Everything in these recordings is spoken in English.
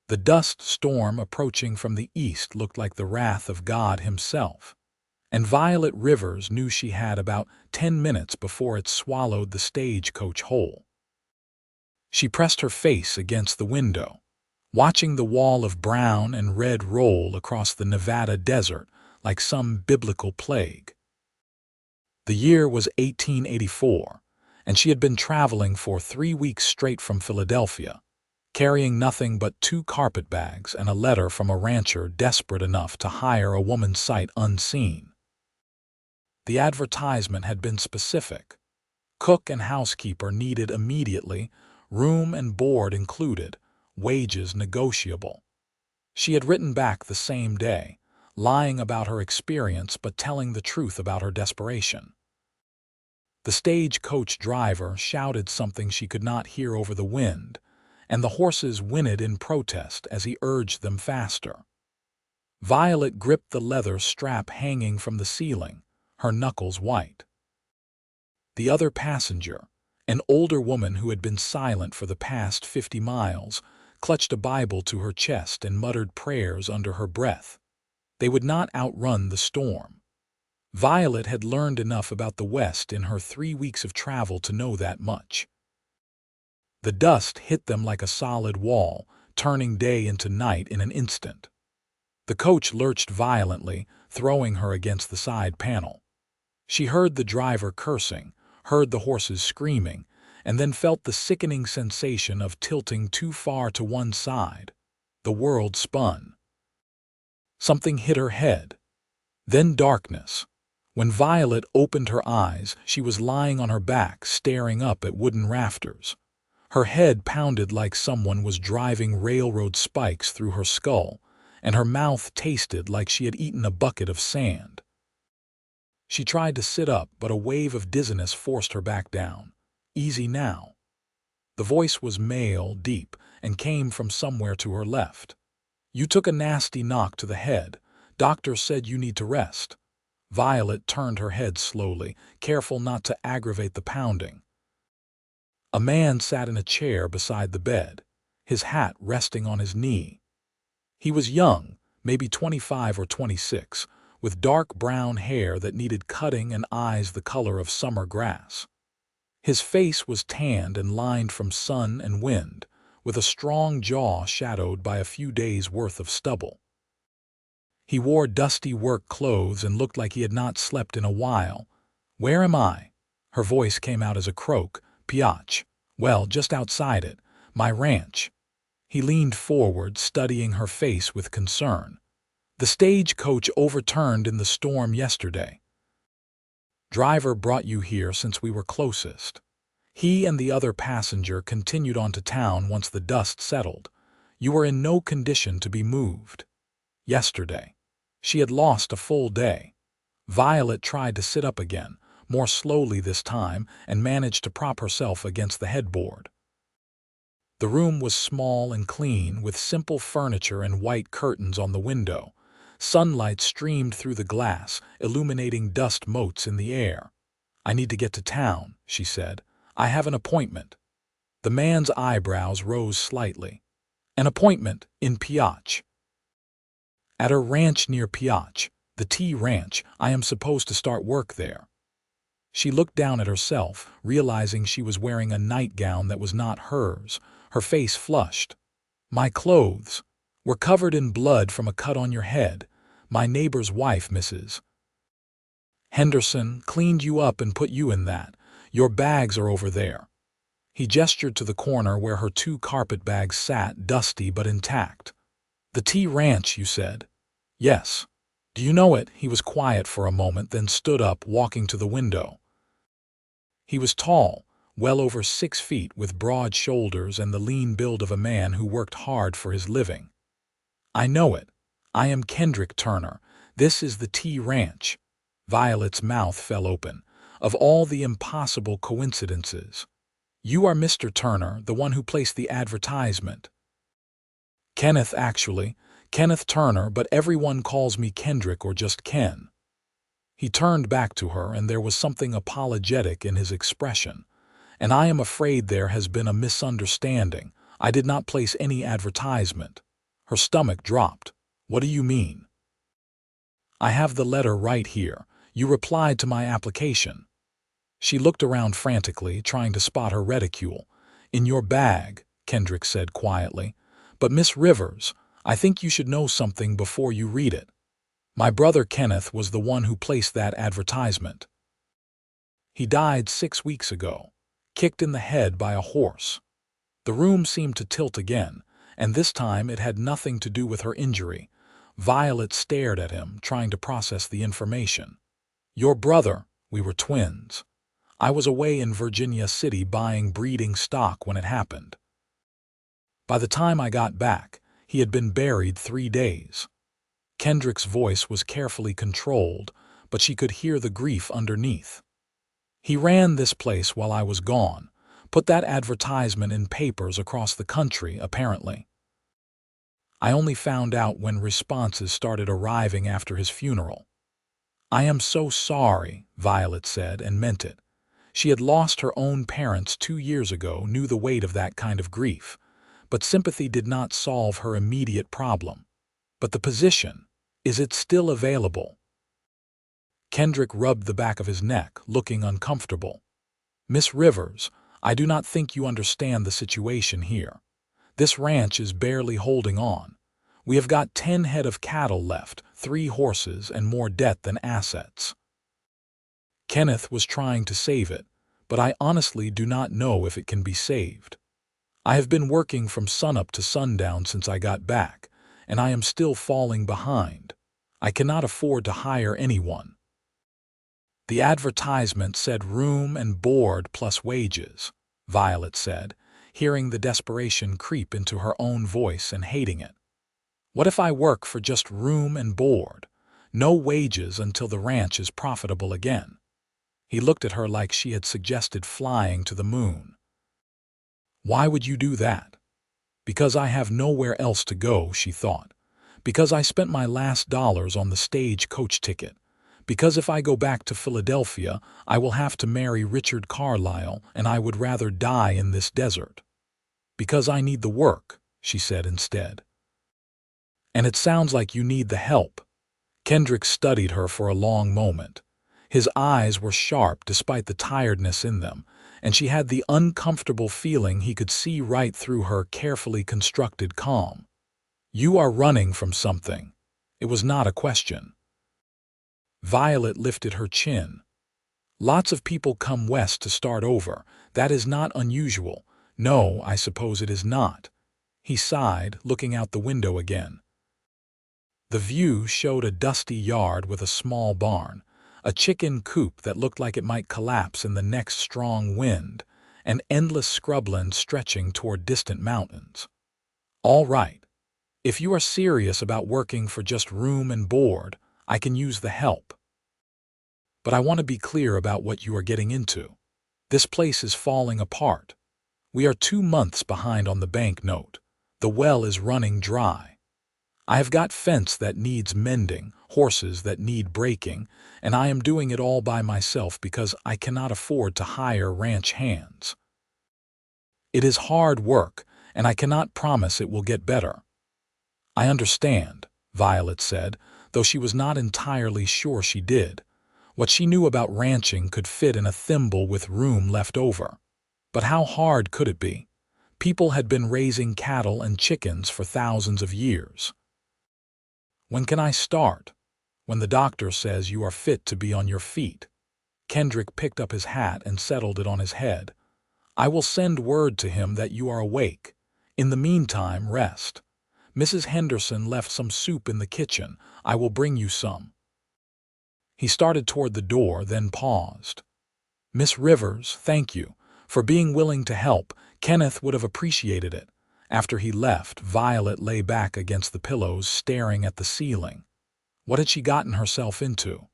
The dust storm approaching from the east looked like the wrath of God himself, and Violet Rivers knew she had about 10 minutes before it swallowed the stagecoach whole. She pressed her face against the window, watching the wall of brown and red roll across the Nevada desert like some biblical plague. The year was 1884, and she had been traveling for 3 weeks straight from Philadelphia, carrying nothing but 2 carpetbags and a letter from a rancher desperate enough to hire a woman's sight unseen. The advertisement had been specific. Cook and housekeeper needed immediately, room and board included, wages negotiable. She had written back the same day, lying about her experience but telling the truth about her desperation. The stagecoach driver shouted something she could not hear over the wind, and the horses whinnied in protest as he urged them faster. Violet gripped the leather strap hanging from the ceiling, her knuckles white. The other passenger, an older woman who had been silent for the past 50 miles, clutched a Bible to her chest and muttered prayers under her breath. They would not outrun the storm. Violet had learned enough about the West in her 3 weeks of travel to know that much. The dust hit them like a solid wall, turning day into night in an instant. The coach lurched violently, throwing her against the side panel. She heard the driver cursing, heard the horses screaming, and then felt the sickening sensation of tilting too far to one side. The world spun. Something hit her head. Then darkness. When Violet opened her eyes, she was lying on her back, staring up at wooden rafters. Her head pounded like someone was driving railroad spikes through her skull, and her mouth tasted like she had eaten a bucket of sand. She tried to sit up, but a wave of dizziness forced her back down. Easy now. The voice was male, deep, and came from somewhere to her left. You took a nasty knock to the head. Doctor said you need to rest. Violet turned her head slowly, careful not to aggravate the pounding. A man sat in a chair beside the bed, his hat resting on his knee. He was young, maybe 25 or 26, with dark brown hair that needed cutting and eyes the color of summer grass. His face was tanned and lined from sun and wind, with a strong jaw shadowed by a few days' worth of stubble. He wore dusty work clothes and looked like he had not slept in a while. "Where am I?" Her voice came out as a croak. "Piotch. Well, just outside it. My ranch." He leaned forward, studying her face with concern. "The stagecoach overturned in the storm yesterday. Driver brought you here since we were closest. He and the other passenger continued on to town once the dust settled. You were in no condition to be moved. Yesterday." She had lost a full day. Violet tried to sit up again, more slowly this time, and managed to prop herself against the headboard. The room was small and clean, with simple furniture and white curtains on the window. Sunlight streamed through the glass, illuminating dust motes in the air. "I need to get to town," she said. "I have an appointment." The man's eyebrows rose slightly. "An appointment in Piotch?" "At a ranch near Piotch, the T Ranch. I am supposed to start work there." She looked down at herself, realizing she was wearing a nightgown that was not hers. Her face flushed. "My clothes were covered in blood from a cut on your head. My neighbor's wife, Mrs. Henderson, cleaned you up and put you in that. Your bags are over there." He gestured to the corner where her 2 carpetbags sat, dusty but intact. "The T Ranch, you said?" "Yes." "Do you know it?" He was quiet for a moment, then stood up, walking to the window. He was tall, well over 6 feet, with broad shoulders and the lean build of a man who worked hard for his living. "I know it. I am Kendrick Turner. This is the T Ranch." Violet's mouth fell open. Of all the impossible coincidences. "You are Mr. Turner, the one who placed the advertisement." "Kenneth, actually. Kenneth Turner, but everyone calls me Kendrick or just Ken." He turned back to her, and there was something apologetic in his expression. "And I am afraid there has been a misunderstanding. I did not place any advertisement." Her stomach dropped. What do you mean? I have the letter right here. You replied to my application. She looked around frantically, trying to spot her reticule. In your bag, Kendrick said quietly. But Miss Rivers, I think you should know something before you read it. My brother Kenneth was the one who placed that advertisement. He died 6 weeks ago, kicked in the head by a horse. The room seemed to tilt again, and this time it had nothing to do with her injury. Violet stared at him, trying to process the information. Your brother, we were twins. I was away in Virginia City buying breeding stock when it happened. By the time I got back, he had been buried 3 days. Kendrick's voice was carefully controlled, but she could hear the grief underneath. He ran this place while I was gone, put that advertisement in papers across the country, apparently. I only found out when responses started arriving after his funeral. I am so sorry, Violet said, and meant it. She had lost her own parents 2 years ago, knew the weight of that kind of grief, but sympathy did not solve her immediate problem. But the position, is it still available? Kendrick rubbed the back of his neck, looking uncomfortable. Miss Rivers, I do not think you understand the situation here. This ranch is barely holding on. We have got 10 head of cattle left, 3 horses, and more debt than assets. Kenneth was trying to save it, but I honestly do not know if it can be saved. I have been working from sunup to sundown since I got back, and I am still falling behind. I cannot afford to hire anyone. The advertisement said room and board plus wages, Violet said, hearing the desperation creep into her own voice and hating it. What if I work for just room and board? No wages until the ranch is profitable again. He looked at her like she had suggested flying to the moon. Why would you do that? Because I have nowhere else to go, she thought. Because I spent my last dollars on the stage coach ticket. Because if I go back to Philadelphia, I will have to marry Richard Carlisle, and I would rather die in this desert. Because I need the work, she said instead. And it sounds like you need the help. Kendrick studied her for a long moment. His eyes were sharp despite the tiredness in them, and she had the uncomfortable feeling he could see right through her carefully constructed calm. You are running from something. It was not a question. Violet lifted her chin. Lots of people come west to start over. That is not unusual. No, I suppose it is not. He sighed, looking out the window again. The view showed a dusty yard with a small barn, a chicken coop that looked like it might collapse in the next strong wind, and endless scrubland stretching toward distant mountains. All right. If you are serious about working for just room and board, I can use the help. But I want to be clear about what you are getting into. This place is falling apart. We are 2 months behind on the bank note. The well is running dry. I have got fence that needs mending, horses that need breaking, and I am doing it all by myself because I cannot afford to hire ranch hands. It is hard work, and I cannot promise it will get better. I understand, Violet said, though she was not entirely sure she did. What she knew about ranching could fit in a thimble with room left over. But how hard could it be? People had been raising cattle and chickens for thousands of years. When can I start? When the doctor says you are fit to be on your feet. Kendrick picked up his hat and settled it on his head. I will send word to him that you are awake. In the meantime, rest. Mrs. Henderson left some soup in the kitchen. I will bring you some. He started toward the door, then paused. Miss Rivers, thank you. For being willing to help, Kenneth would have appreciated it. After he left, Violet lay back against the pillows, staring at the ceiling. What had she gotten herself into?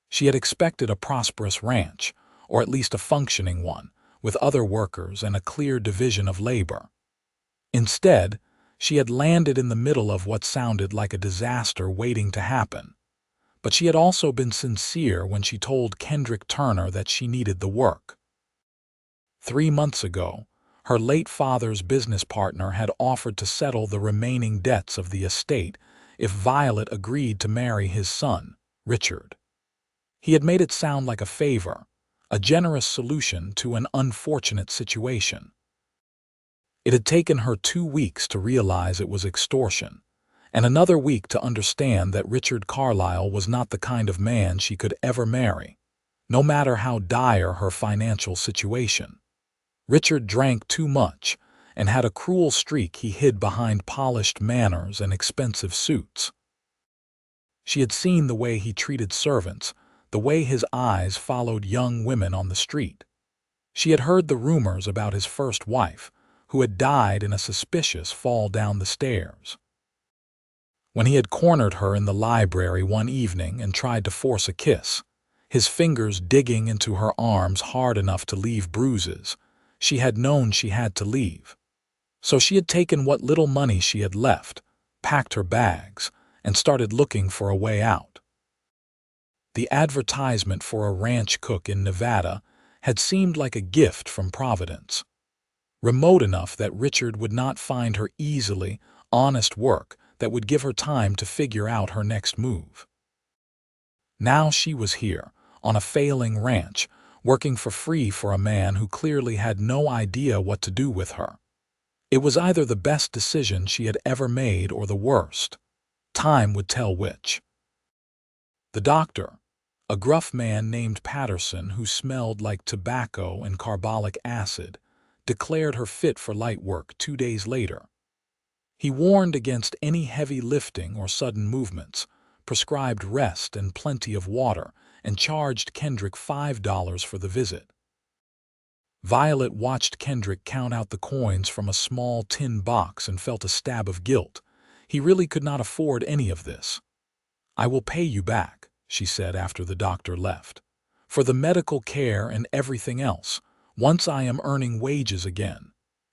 She had expected a prosperous ranch, or at least a functioning one, with other workers and a clear division of labor. Instead, she had landed in the middle of what sounded like a disaster waiting to happen. But she had also been sincere when she told Kendrick Turner that she needed the work. 3 months ago, Her late father's business partner had offered to settle the remaining debts of the estate if Violet agreed to marry his son, Richard. He had made it sound like a favor, a generous solution to an unfortunate situation. It had taken her 2 weeks to realize it was extortion, and another week to understand that Richard Carlyle was not the kind of man she could ever marry, no matter how dire her financial situation. Richard drank too much and had a cruel streak he hid behind polished manners and expensive suits. She had seen the way he treated servants, the way his eyes followed young women on the street. She had heard the rumors about his first wife, who had died in a suspicious fall down the stairs. When he had cornered her in the library one evening and tried to force a kiss, his fingers digging into her arms hard enough to leave bruises, she had known she had to leave. So she had taken what little money she had left, packed her bags, and started looking for a way out. The advertisement for a ranch cook in Nevada had seemed like a gift from Providence. Remote enough that Richard would not find her easily, honest work that would give her time to figure out her next move. Now she was here, on a failing ranch, working for free for a man who clearly had no idea what to do with her. It was either the best decision she had ever made or the worst. Time would tell which. The doctor, a gruff man named Patterson who smelled like tobacco and carbolic acid, declared her fit for light work 2 days later. He warned against any heavy lifting or sudden movements, prescribed rest and plenty of water, and charged Kendrick $5 for the visit. Violet watched Kendrick count out the coins from a small tin box and felt a stab of guilt. He really could not afford any of this. "I will pay you back," she said after the doctor left, "for the medical care and everything else, once I am earning wages again."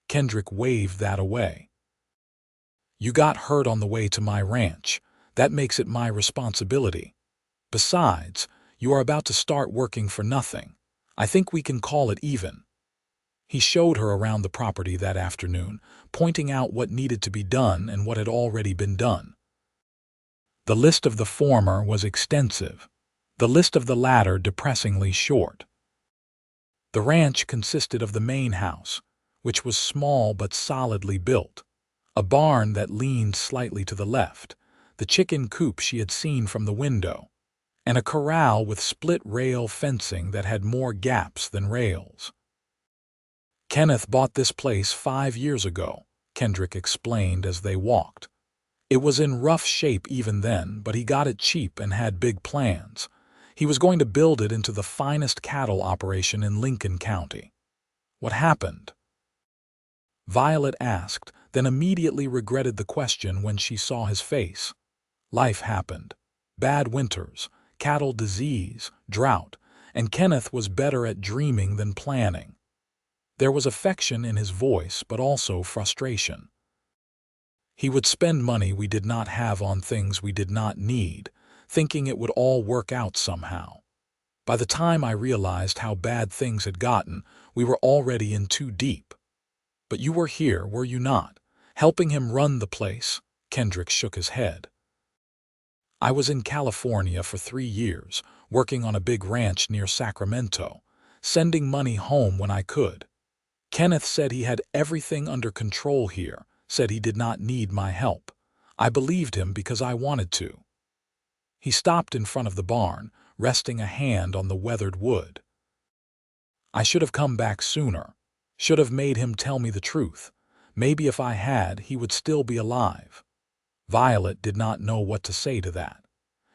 Kendrick waved that away. "You got hurt on the way to my ranch. That makes it my responsibility. Besides, you are about to start working for nothing. I think we can call it even." He showed her around the property that afternoon, pointing out what needed to be done and what had already been done. The list of the former was extensive, the list of the latter depressingly short. The ranch consisted of the main house, which was small but solidly built, a barn that leaned slightly to the left, the chicken coop she had seen from the window, and a corral with split-rail fencing that had more gaps than rails. "Kenneth bought this place 5 years ago," Kendrick explained as they walked. "It was in rough shape even then, but he got it cheap and had big plans. He was going to build it into the finest cattle operation in Lincoln County." "What happened?" Violet asked, then immediately regretted the question when she saw his face. Life happened. Bad winters, cattle disease, drought, and Kenneth was better at dreaming than planning. There was affection in his voice, but also frustration. He would spend money we did not have on things we did not need, thinking it would all work out somehow. By the time I realized how bad things had gotten, we were already in too deep. "But you were here, were you not, helping him run the place?" Kendrick shook his head. "I was in California for 3 years, working on a big ranch near Sacramento, sending money home when I could. Kenneth said he had everything under control here, said he did not need my help. I believed him because I wanted to." He stopped in front of the barn, resting a hand on the weathered wood. "I should have come back sooner, should have made him tell me the truth. Maybe if I had, he would still be alive." Violet did not know what to say to that.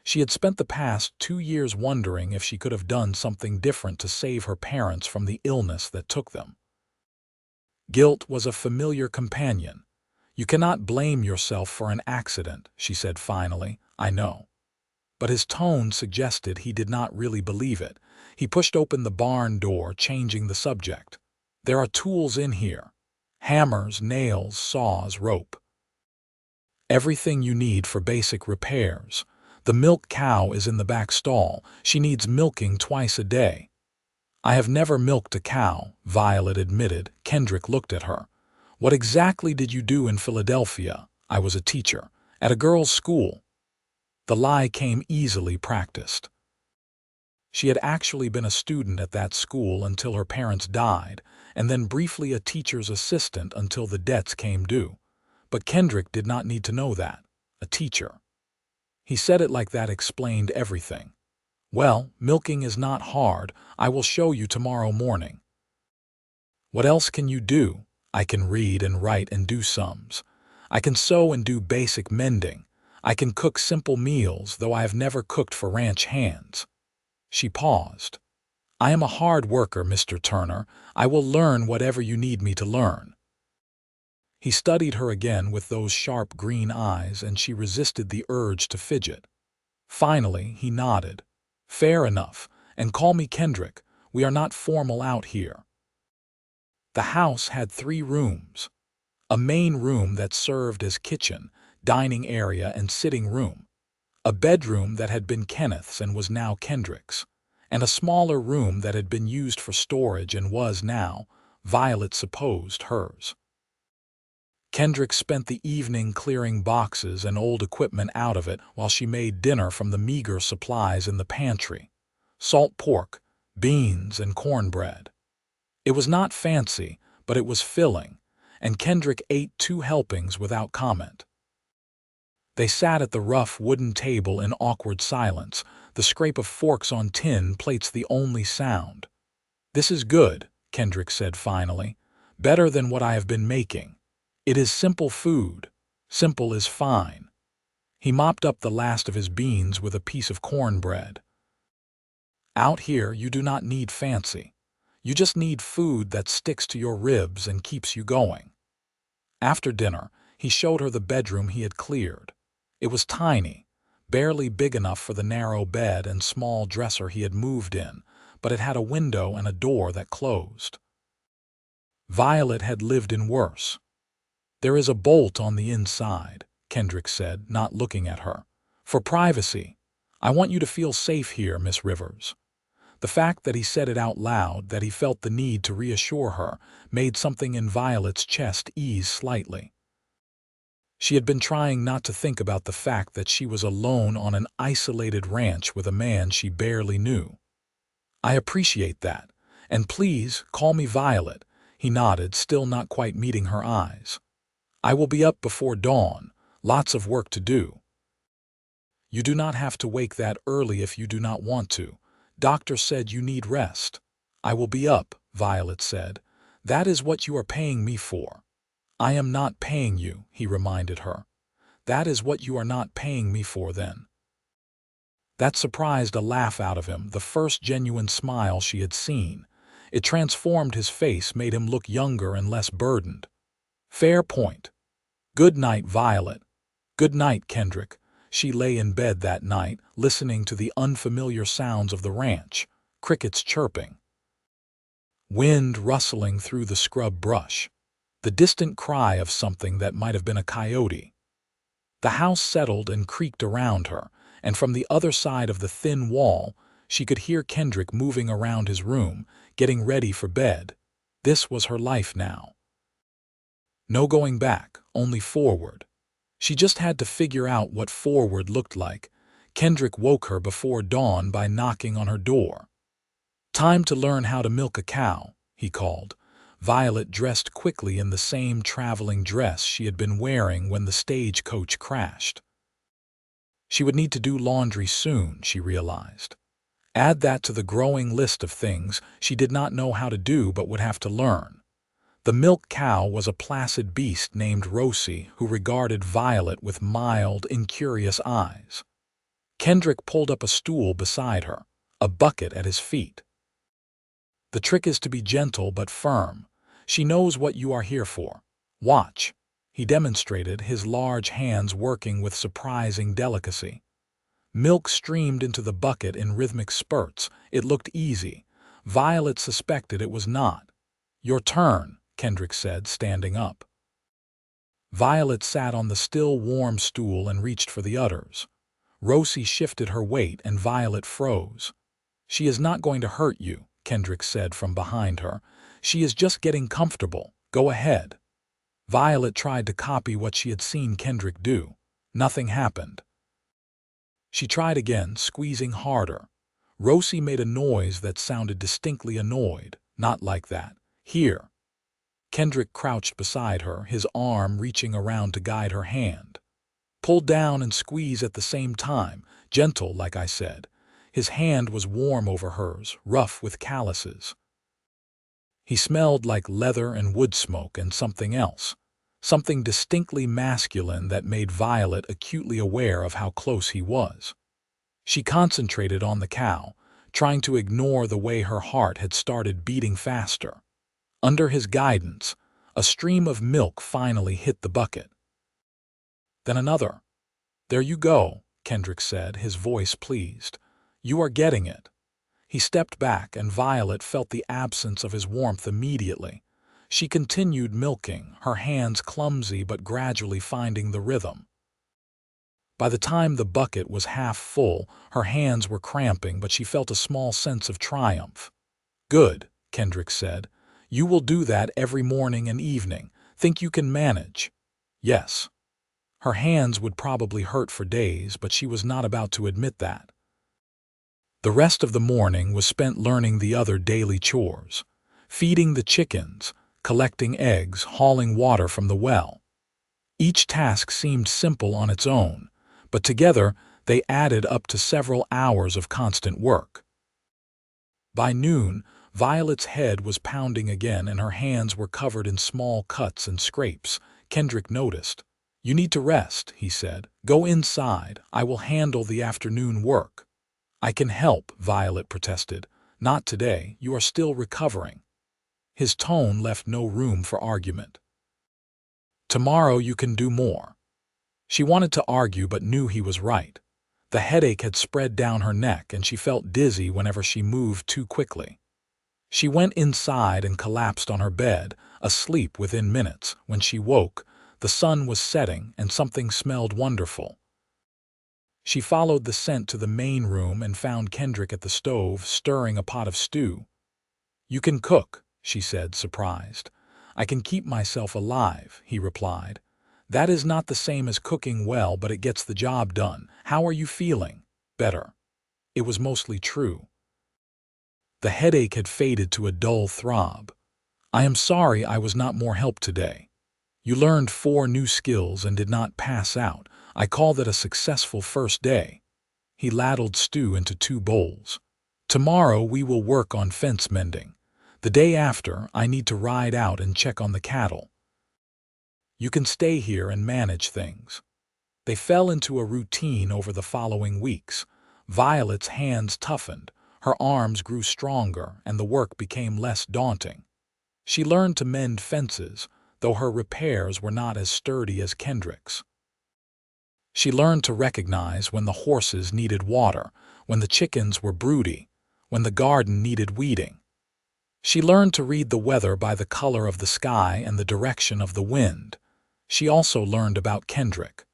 She had spent the past 2 years wondering if she could have done something different to save her parents from the illness that took them. Guilt was a familiar companion. "You cannot blame yourself for an accident," she said finally. "I know." But his tone suggested he did not really believe it. He pushed open the barn door, changing the subject. "There are tools in here. Hammers, nails, saws, rope. Everything you need for basic repairs. The milk cow is in the back stall. She needs milking twice a day." I have never milked a cow, Violet admitted. Kendrick looked at her. What exactly did you do in Philadelphia? I was a teacher. At a girls' school. The lie came easily practiced. She had actually been a student at that school until her parents died, and then briefly a teacher's assistant until the debts came due. But Kendrick did not need to know that. A teacher. He said it like that explained everything. Well, milking is not hard. I will show you tomorrow morning. What else can you do? I can read and write and do sums. I can sew and do basic mending. I can cook simple meals, though I have never cooked for ranch hands. She paused. I am a hard worker, Mr. Turner. I will learn whatever you need me to learn. He studied her again with those sharp green eyes, and she resisted the urge to fidget. Finally, he nodded. Fair enough, and call me Kendrick. We are not formal out here. The house had 3 rooms. A main room that served as kitchen, dining area, and sitting room. A bedroom that had been Kenneth's and was now Kendrick's, and a smaller room that had been used for storage and was now, Violet supposed, hers. Kendrick spent the evening clearing boxes and old equipment out of it while she made dinner from the meager supplies in the pantry. Salt pork, beans, and cornbread. It was not fancy, but it was filling, and Kendrick ate 2 helpings without comment. They sat at the rough wooden table in awkward silence, the scrape of forks on tin plates the only sound. This is good, Kendrick said finally. Better than what I have been making. It is simple food. Simple is fine. He mopped up the last of his beans with a piece of cornbread. Out here, you do not need fancy. You just need food that sticks to your ribs and keeps you going. After dinner, he showed her the bedroom he had cleared. It was tiny, barely big enough for the narrow bed and small dresser he had moved in, but it had a window and a door that closed. Violet had lived in worse. There is a bolt on the inside, Kendrick said, not looking at her. For privacy. I want you to feel safe here, Miss Rivers. The fact that he said it out loud, that he felt the need to reassure her, made something in Violet's chest ease slightly. She had been trying not to think about the fact that she was alone on an isolated ranch with a man she barely knew. I appreciate that, and please call me Violet, he nodded, still not quite meeting her eyes. I will be up before dawn, lots of work to do. You do not have to wake that early if you do not want to. Doctor said you need rest. I will be up, Violet said. That is what you are paying me for. I am not paying you, he reminded her. That is what you are not paying me for then. That surprised a laugh out of him, the first genuine smile she had seen. It transformed his face, made him look younger and less burdened. Fair point. Good night, Violet. Good night, Kendrick. She lay in bed that night, listening to the unfamiliar sounds of the ranch, crickets chirping, wind rustling through the scrub brush, the distant cry of something that might have been a coyote. The house settled and creaked around her, and from the other side of the thin wall, she could hear Kendrick moving around his room, getting ready for bed. This was her life now. No going back, only forward. She just had to figure out what forward looked like. Kendrick woke her before dawn by knocking on her door. Time to learn how to milk a cow, he called. Violet dressed quickly in the same traveling dress she had been wearing when the stagecoach crashed. She would need to do laundry soon, she realized. Add that to the growing list of things she did not know how to do but would have to learn. The milk cow was a placid beast named Rosie who regarded Violet with mild, incurious eyes. Kendrick pulled up a stool beside her, a bucket at his feet. The trick is to be gentle but firm. She knows what you are here for. Watch. He demonstrated, his large hands working with surprising delicacy. Milk streamed into the bucket in rhythmic spurts. It looked easy. Violet suspected it was not. Your turn, Kendrick said, standing up. Violet sat on the still warm stool and reached for the udders. Rosie shifted her weight and Violet froze. She is not going to hurt you, Kendrick said from behind her. "She is just getting comfortable. Go ahead." Violet tried to copy what she had seen Kendrick do. Nothing happened. She tried again, squeezing harder. Rosie made a noise that sounded distinctly annoyed. "Not like that. Here." Kendrick crouched beside her, his arm reaching around to guide her hand. "Pull down and squeeze at the same time, gentle, like I said." His hand was warm over hers, rough with calluses. He smelled like leather and wood smoke and something else. Something distinctly masculine that made Violet acutely aware of how close he was. She concentrated on the cow, trying to ignore the way her heart had started beating faster. Under his guidance, a stream of milk finally hit the bucket. Then another. "There you go," Kendrick said, his voice pleased. "You are getting it." He stepped back, and Violet felt the absence of his warmth immediately. She continued milking, her hands clumsy but gradually finding the rhythm. By the time the bucket was half full, her hands were cramping, but she felt a small sense of triumph. "Good," Kendrick said. "You will do that every morning and evening. Think you can manage?" "Yes." Her hands would probably hurt for days, but she was not about to admit that. The rest of the morning was spent learning the other daily chores. Feeding the chickens, collecting eggs, hauling water from the well. Each task seemed simple on its own, but together they added up to several hours of constant work. By noon, Violet's head was pounding again and her hands were covered in small cuts and scrapes. Kendrick noticed. "You need to rest," he said. "Go inside. I will handle the afternoon work." "I can help," Violet protested. "Not today. You are still recovering." His tone left no room for argument. "Tomorrow you can do more." She wanted to argue but knew he was right. The headache had spread down her neck and she felt dizzy whenever she moved too quickly. She went inside and collapsed on her bed, asleep within minutes. When she woke, the sun was setting and something smelled wonderful. She followed the scent to the main room and found Kendrick at the stove, stirring a pot of stew. "You can cook," she said, surprised. "I can keep myself alive," he replied. "That is not the same as cooking well, but it gets the job done. How are you feeling?" "Better." It was mostly true. The headache had faded to a dull throb. "I am sorry I was not more help today. You learned 4 new skills and did not pass out. I call that a successful first day." He ladled stew into 2 bowls. "Tomorrow we will work on fence mending. The day after, I need to ride out and check on the cattle. You can stay here and manage things." They fell into a routine over the following weeks. Violet's hands toughened, her arms grew stronger, and the work became less daunting. She learned to mend fences, though her repairs were not as sturdy as Kendrick's. She learned to recognize when the horses needed water, when the chickens were broody, when the garden needed weeding. She learned to read the weather by the color of the sky and the direction of the wind. She also learned about Kendrick.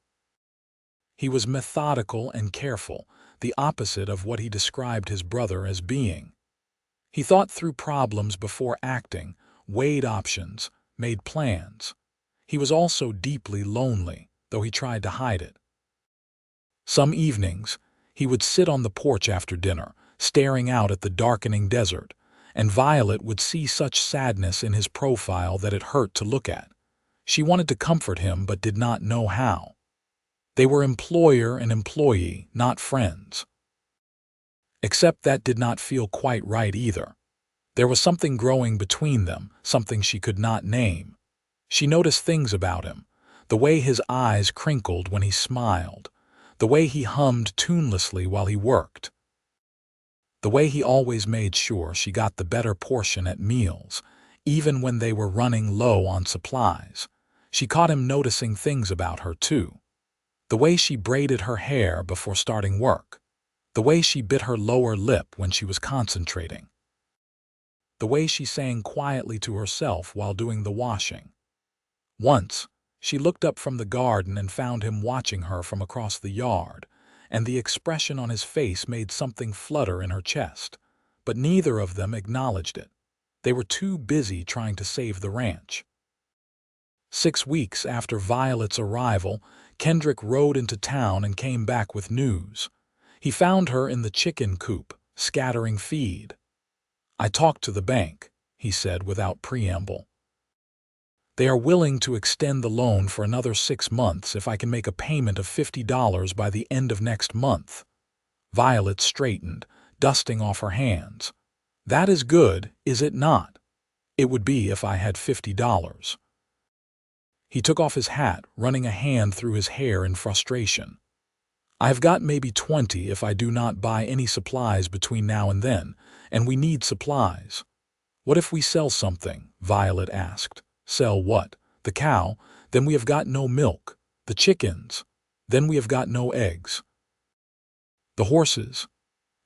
He was methodical and careful, the opposite of what he described his brother as being. He thought through problems before acting, weighed options, made plans. He was also deeply lonely, though he tried to hide it. Some evenings, he would sit on the porch after dinner, staring out at the darkening desert, and Violet would see such sadness in his profile that it hurt to look at. She wanted to comfort him but did not know how. They were employer and employee, not friends. Except that did not feel quite right either. There was something growing between them, something she could not name. She noticed things about him, the way his eyes crinkled when he smiled, the way he hummed tunelessly while he worked, the way he always made sure she got the better portion at meals, even when they were running low on supplies. She caught him noticing things about her, too. The way she braided her hair before starting work, the way she bit her lower lip when she was concentrating, the way she sang quietly to herself while doing the washing. Once, she looked up from the garden and found him watching her from across the yard, and the expression on his face made something flutter in her chest. but neither of them acknowledged it. They were too busy trying to save the ranch. 6 weeks after Violet's arrival, Kendrick rode into town and came back with news. He found her in the chicken coop, scattering feed. "I talked to the bank," he said without preamble. "They are willing to extend the loan for another 6 months if I can make a payment of $50 by the end of next month." Violet straightened, dusting off her hands. "That is good, is it not?" "It would be if I had $50. He took off his hat, running a hand through his hair in frustration. "I've got maybe 20 if I do not buy any supplies between now and then, and we need supplies." "What if we sell something?" Violet asked. "Sell what?" "The cow. Then we have got no milk. The chickens. Then we have got no eggs. The horses.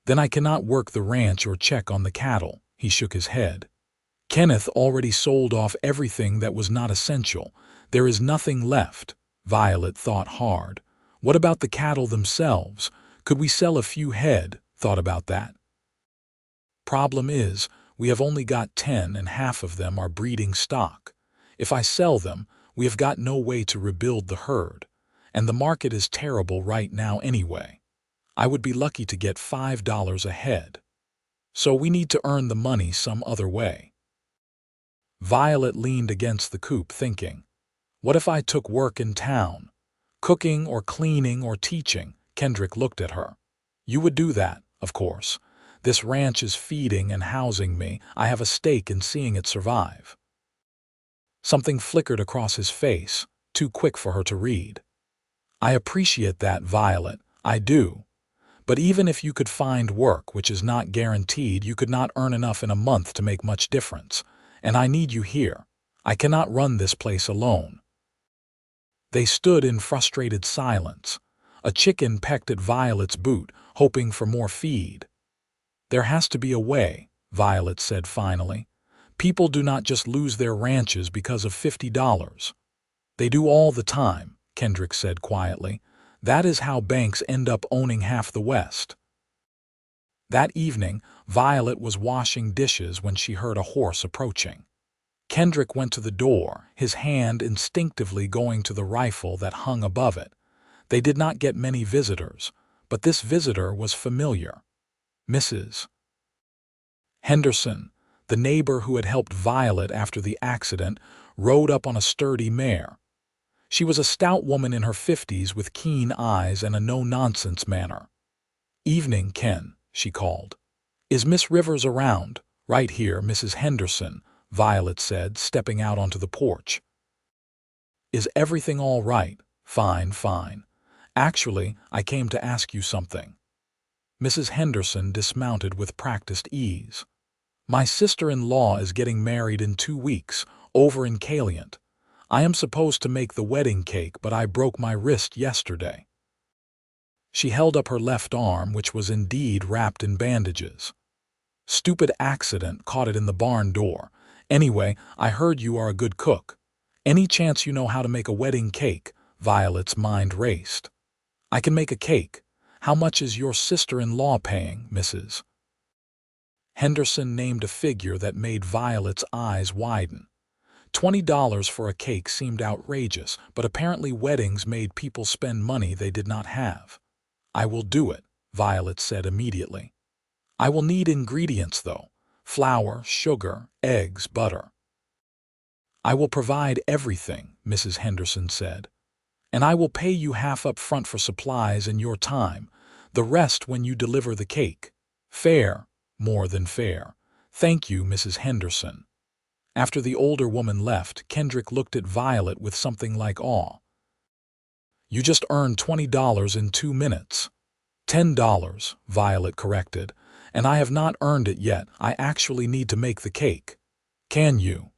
Then I cannot work the ranch or check on the cattle." He shook his head. "Kenneth already sold off everything that was not essential. There is nothing left." Violet thought hard. "What about the cattle themselves? Could we sell a few head?" "Thought about that. Problem is, we have only got 10 and half of them are breeding stock. If I sell them, we have got no way to rebuild the herd. And the market is terrible right now anyway. I would be lucky to get $5 a head. So we need to earn the money some other way." Violet leaned against the coop thinking, "What if I took work in town? Cooking or cleaning or teaching?" Kendrick looked at her. "You would do that, of course. This ranch is feeding and housing me. I have a stake in seeing it survive." Something flickered across his face, too quick for her to read. "I appreciate that, Violet. I do. But even if you could find work, which is not guaranteed, you could not earn enough in a month to make much difference. And I need you here. I cannot run this place alone." They stood in frustrated silence. A chicken pecked at Violet's boot, hoping for more feed. "There has to be a way," Violet said finally. "People do not just lose their ranches because of $50. "They do all the time," Kendrick said quietly. "That is how banks end up owning half the West." That evening, Violet was washing dishes when she heard a horse approaching. Kendrick went to the door, his hand instinctively going to the rifle that hung above it. They did not get many visitors, but this visitor was familiar. Mrs. Henderson, the neighbor who had helped Violet after the accident, rode up on a sturdy mare. She was a stout woman in her 50s with keen eyes and a no-nonsense manner. "Evening, Ken," she called. "Is Miss Rivers around?" "Right here, Mrs. Henderson," Violet said, stepping out onto the porch. "Is everything all right?" "Fine, fine. Actually, I came to ask you something." Mrs. Henderson dismounted with practiced ease. "My sister-in-law is getting married in 2 weeks, over in Caliant. I am supposed to make the wedding cake, but I broke my wrist yesterday." She held up her left arm, which was indeed wrapped in bandages. "Stupid accident, caught it in the barn door. Anyway, I heard you are a good cook. Any chance you know how to make a wedding cake?" Violet's mind raced. "I can make a cake. How much is your sister-in-law paying, Mrs.?" Henderson named a figure that made Violet's eyes widen. $20 for a cake seemed outrageous, but apparently weddings made people spend money they did not have. "I will do it," Violet said immediately. "I will need ingredients, though. Flour, sugar, eggs, butter." "I will provide everything," Mrs. Henderson said. "And I will pay you half up front for supplies and your time, the rest when you deliver the cake." "Fair, more than fair. Thank you, Mrs. Henderson." After the older woman left, Kendrick looked at Violet with something like awe. "You just earned $20 in 2 minutes. $10, Violet corrected, "and I have not earned it yet. I actually need to make the cake. Can you?"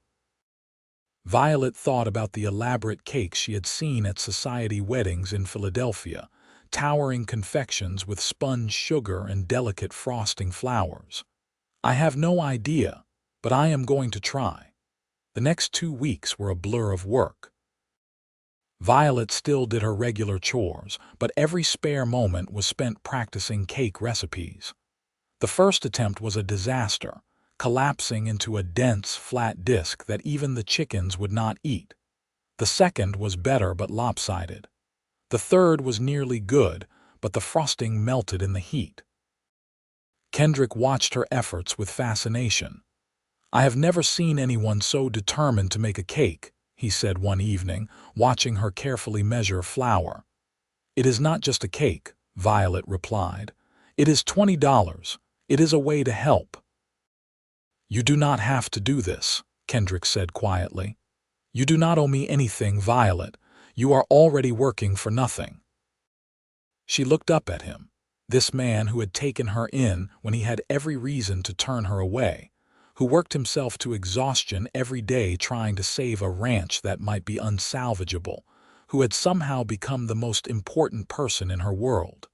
Violet thought about the elaborate cakes she had seen at society weddings in Philadelphia, towering confections with sponge sugar and delicate frosting flowers. "I have no idea, but I am going to try." The next 2 weeks were a blur of work. Violet still did her regular chores, but every spare moment was spent practicing cake recipes. The first attempt was a disaster, collapsing into a dense, flat disk that even the chickens would not eat. The second was better but lopsided. The third was nearly good, but the frosting melted in the heat. Kendrick watched her efforts with fascination. "I have never seen anyone so determined to make a cake," he said one evening, watching her carefully measure flour. "It is not just a cake," Violet replied. "It is $20. It is a way to help." "You do not have to do this," Kendrick said quietly. "You do not owe me anything, Violet. You are already working for nothing." She looked up at him, this man who had taken her in when he had every reason to turn her away, who worked himself to exhaustion every day trying to save a ranch that might be unsalvageable, who had somehow become the most important person in her world.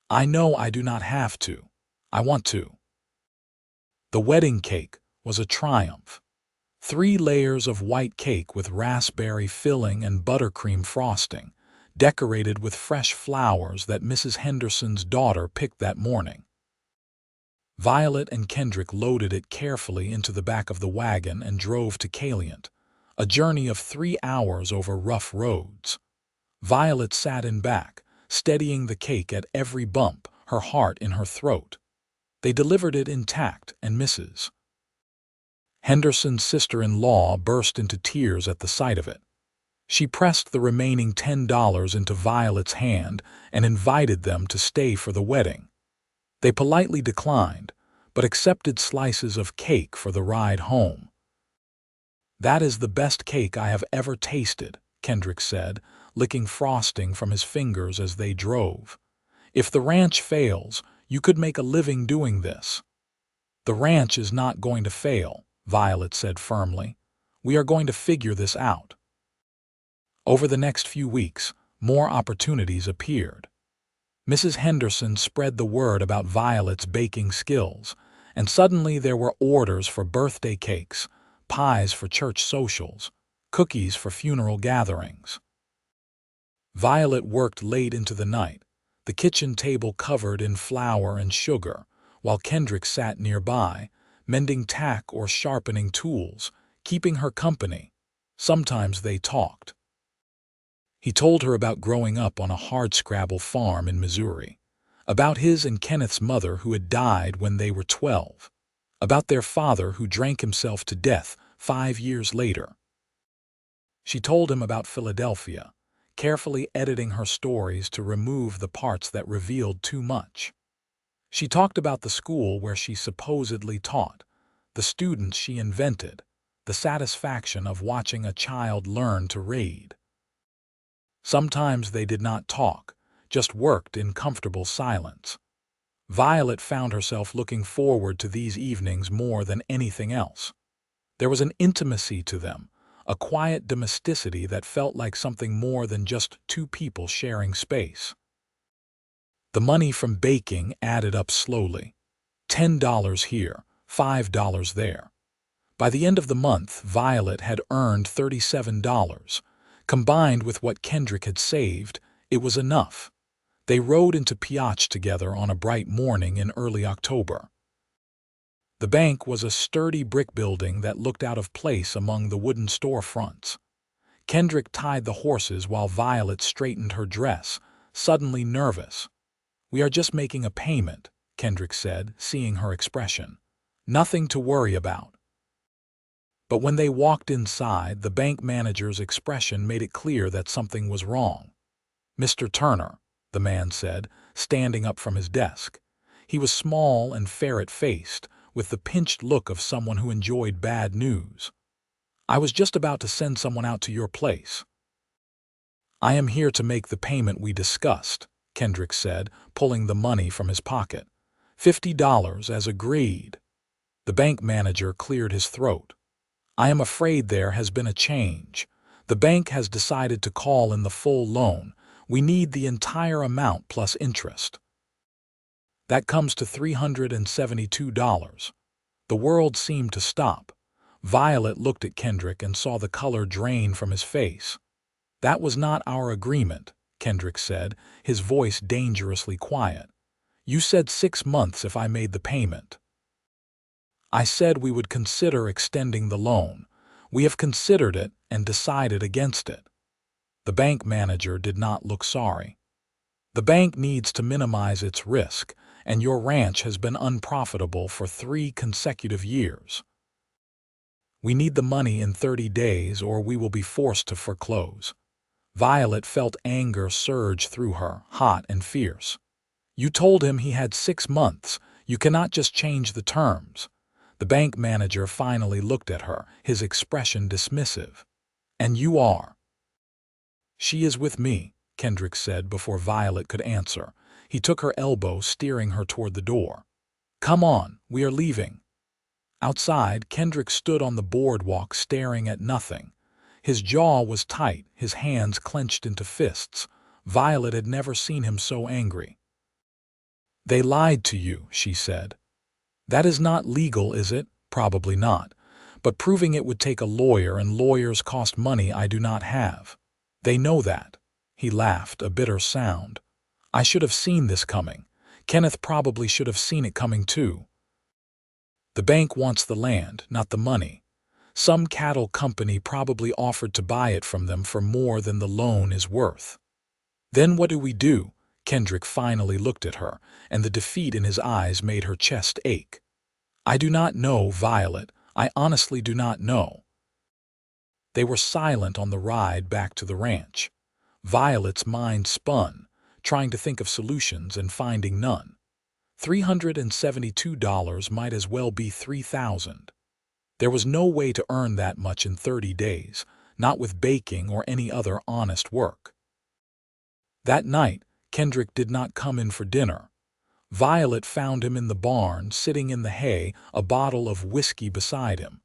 "I know I do not have to. I want to." The wedding cake was a triumph. 3 layers of white cake with raspberry filling and buttercream frosting, decorated with fresh flowers that Mrs. Henderson's daughter picked that morning. Violet and Kendrick loaded it carefully into the back of the wagon and drove to Caliant, a journey of 3 hours over rough roads. Violet sat in back, steadying the cake at every bump, her heart in her throat. They delivered it intact, and Mrs. Henderson's sister-in-law burst into tears at the sight of it. She pressed the remaining $10 into Violet's hand and invited them to stay for the wedding. They politely declined, but accepted slices of cake for the ride home. "That is the best cake I have ever tasted," Kendrick said, licking frosting from his fingers as they drove. "If the ranch fails, you could make a living doing this." "The ranch is not going to fail," Violet said firmly. "We are going to figure this out." Over the next few weeks, more opportunities appeared. Mrs. Henderson spread the word about Violet's baking skills, and suddenly there were orders for birthday cakes, pies for church socials, cookies for funeral gatherings. Violet worked late into the night, the kitchen table covered in flour and sugar, while Kendrick sat nearby, mending tack or sharpening tools, keeping her company. Sometimes they talked. He told her about growing up on a hardscrabble farm in Missouri, about his and Kenneth's mother who had died when they were 12, about their father who drank himself to death 5 years later. She told him about Philadelphia, carefully editing her stories to remove the parts that revealed too much. She talked about the school where she supposedly taught, the students she invented, the satisfaction of watching a child learn to read. Sometimes they did not talk, just worked in comfortable silence. Violet found herself looking forward to these evenings more than anything else. There was an intimacy to them, a quiet domesticity that felt like something more than just 2 people sharing space. The money from baking added up slowly. $10 here, $5 there. By the end of the month, Violet had earned $37. Combined with what Kendrick had saved, it was enough. They rode into Piotch together on a bright morning in early October. The bank was a sturdy brick building that looked out of place among the wooden storefronts. Kendrick tied the horses while Violet straightened her dress, suddenly nervous. "We are just making a payment," Kendrick said, seeing her expression. "Nothing to worry about." But when they walked inside, the bank manager's expression made it clear that something was wrong. "Mr. Turner," the man said, standing up from his desk. He was small and ferret-faced, with the pinched look of someone who enjoyed bad news. "I was just about to send someone out to your place." "I am here to make the payment we discussed," Kendrick said, pulling the money from his pocket. $50 as agreed." The bank manager cleared his throat. "I am afraid there has been a change. The bank has decided to call in the full loan. We need the entire amount plus interest." That comes to $372. The world seemed to stop. Violet looked at Kendrick and saw the color drain from his face. "That was not our agreement," Kendrick said, his voice dangerously quiet. You said 6 months if I made the payment. I said we would consider extending the loan. We have considered it and decided against it. The bank manager did not look sorry. The bank needs to minimize its risk, and your ranch has been unprofitable for 3 consecutive years. We need the money in 30 days or we will be forced to foreclose. Violet felt anger surge through her, hot and fierce. You told him he had 6 months. You cannot just change the terms. The bank manager finally looked at her, his expression dismissive. And you are. She is with me, Kendrick said before Violet could answer. He took her elbow, steering her toward the door. Come on, we are leaving. Outside, Kendrick stood on the boardwalk staring at nothing. His jaw was tight, his hands clenched into fists. Violet had never seen him so angry. They lied to you, she said. That is not legal, is it? Probably not. But proving it would take a lawyer, and lawyers cost money I do not have. They know that. He laughed, a bitter sound. I should have seen this coming. Kenneth probably should have seen it coming too. The bank wants the land, not the money. Some cattle company probably offered to buy it from them for more than the loan is worth. Then what do we do? Kendrick finally looked at her, and the defeat in his eyes made her chest ache. I do not know, Violet. I honestly do not know. They were silent on the ride back to the ranch. Violet's mind spun, trying to think of solutions and finding none. $372 might as well be $3,000. There was no way to earn that much in 30 days, not with baking or any other honest work. That night, Kendrick did not come in for dinner. Violet found him in the barn, sitting in the hay, a bottle of whiskey beside him.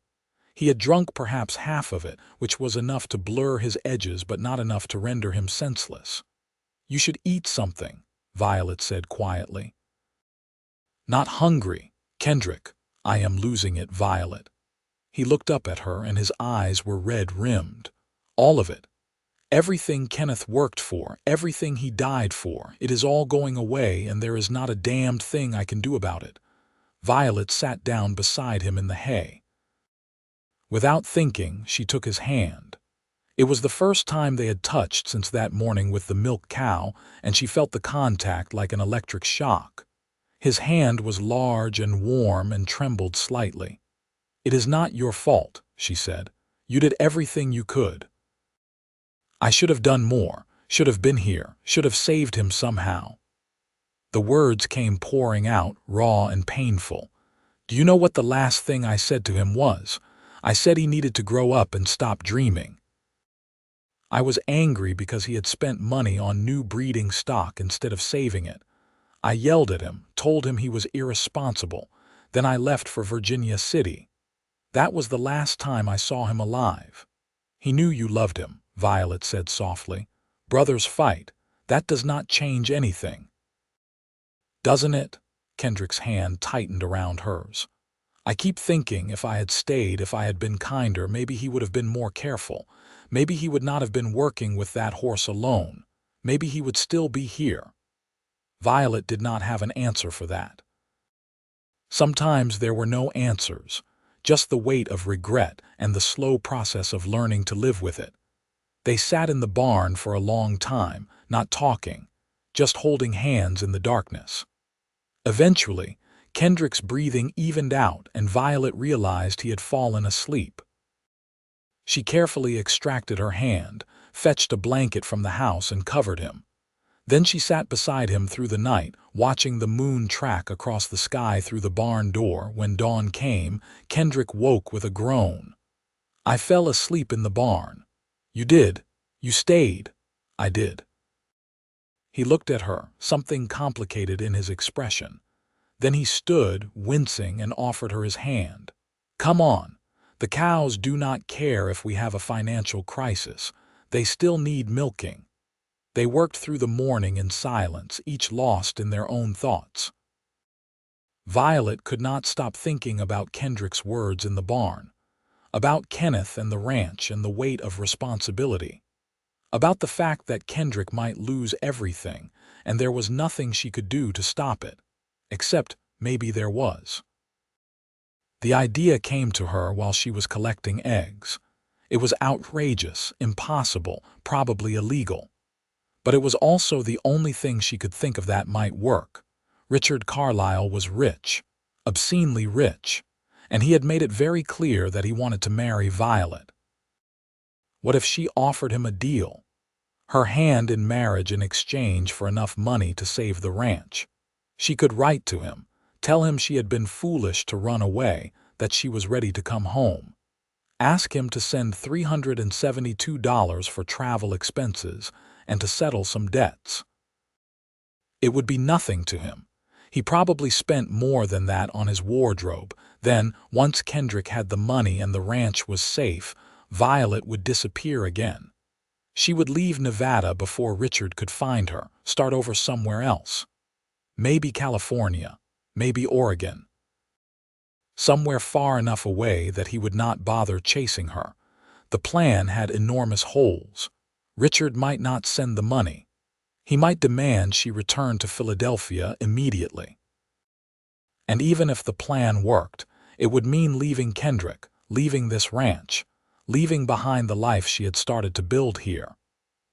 He had drunk perhaps half of it, which was enough to blur his edges but not enough to render him senseless. You should eat something, Violet said quietly. Not hungry, Kendrick. I am losing it, Violet. He looked up at her and his eyes were red-rimmed. All of it. Everything Kenneth worked for, everything he died for, it is all going away and there is not a damned thing I can do about it. Violet sat down beside him in the hay. Without thinking, she took his hand. It was the first time they had touched since that morning with the milk cow, and she felt the contact like an electric shock. His hand was large and warm and trembled slightly. It is not your fault, she said. You did everything you could. I should have done more, should have been here, should have saved him somehow. The words came pouring out, raw and painful. Do you know what the last thing I said to him was? I said he needed to grow up and stop dreaming. I was angry because he had spent money on new breeding stock instead of saving it. I yelled at him, told him he was irresponsible. Then I left for Virginia City. That was the last time I saw him alive. He knew you loved him, Violet said softly. Brothers fight. That does not change anything. Doesn't it? Kendrick's hand tightened around hers. I keep thinking if I had stayed, if I had been kinder, maybe he would have been more careful. Maybe he would not have been working with that horse alone. Maybe he would still be here. Violet did not have an answer for that. Sometimes there were no answers, just the weight of regret and the slow process of learning to live with it. They sat in the barn for a long time, not talking, just holding hands in the darkness. Eventually, Kendrick's breathing evened out and Violet realized he had fallen asleep. She carefully extracted her hand, fetched a blanket from the house and covered him. Then she sat beside him through the night, watching the moon track across the sky through the barn door. When dawn came, Kendrick woke with a groan. I fell asleep in the barn. You did. You stayed. I did. He looked at her, something complicated in his expression. Then he stood, wincing, and offered her his hand. Come on. The cows do not care if we have a financial crisis. They still need milking. They worked through the morning in silence, each lost in their own thoughts. Violet could not stop thinking about Kendrick's words in the barn, about Kenneth and the ranch and the weight of responsibility, about the fact that Kendrick might lose everything, and there was nothing she could do to stop it. except maybe there was. The idea came to her while she was collecting eggs. It was outrageous, impossible, probably illegal. But it was also the only thing she could think of that might work. Richard Carlyle was rich, obscenely rich, and he had made it very clear that he wanted to marry Violet. What if she offered him a deal? Her hand in marriage in exchange for enough money to save the ranch. She could write to him, tell him she had been foolish to run away, that she was ready to come home. Ask him to send $372 for travel expenses and to settle some debts. It would be nothing to him. He probably spent more than that on his wardrobe. Then, once Kendrick had the money and the ranch was safe, Violet would disappear again. She would leave Nevada before Richard could find her, start over somewhere else. Maybe California, maybe Oregon. Somewhere far enough away that he would not bother chasing her. The plan had enormous holes. Richard might not send the money. He might demand she return to Philadelphia immediately. And even if the plan worked, it would mean leaving Kendrick, leaving this ranch, leaving behind the life she had started to build here.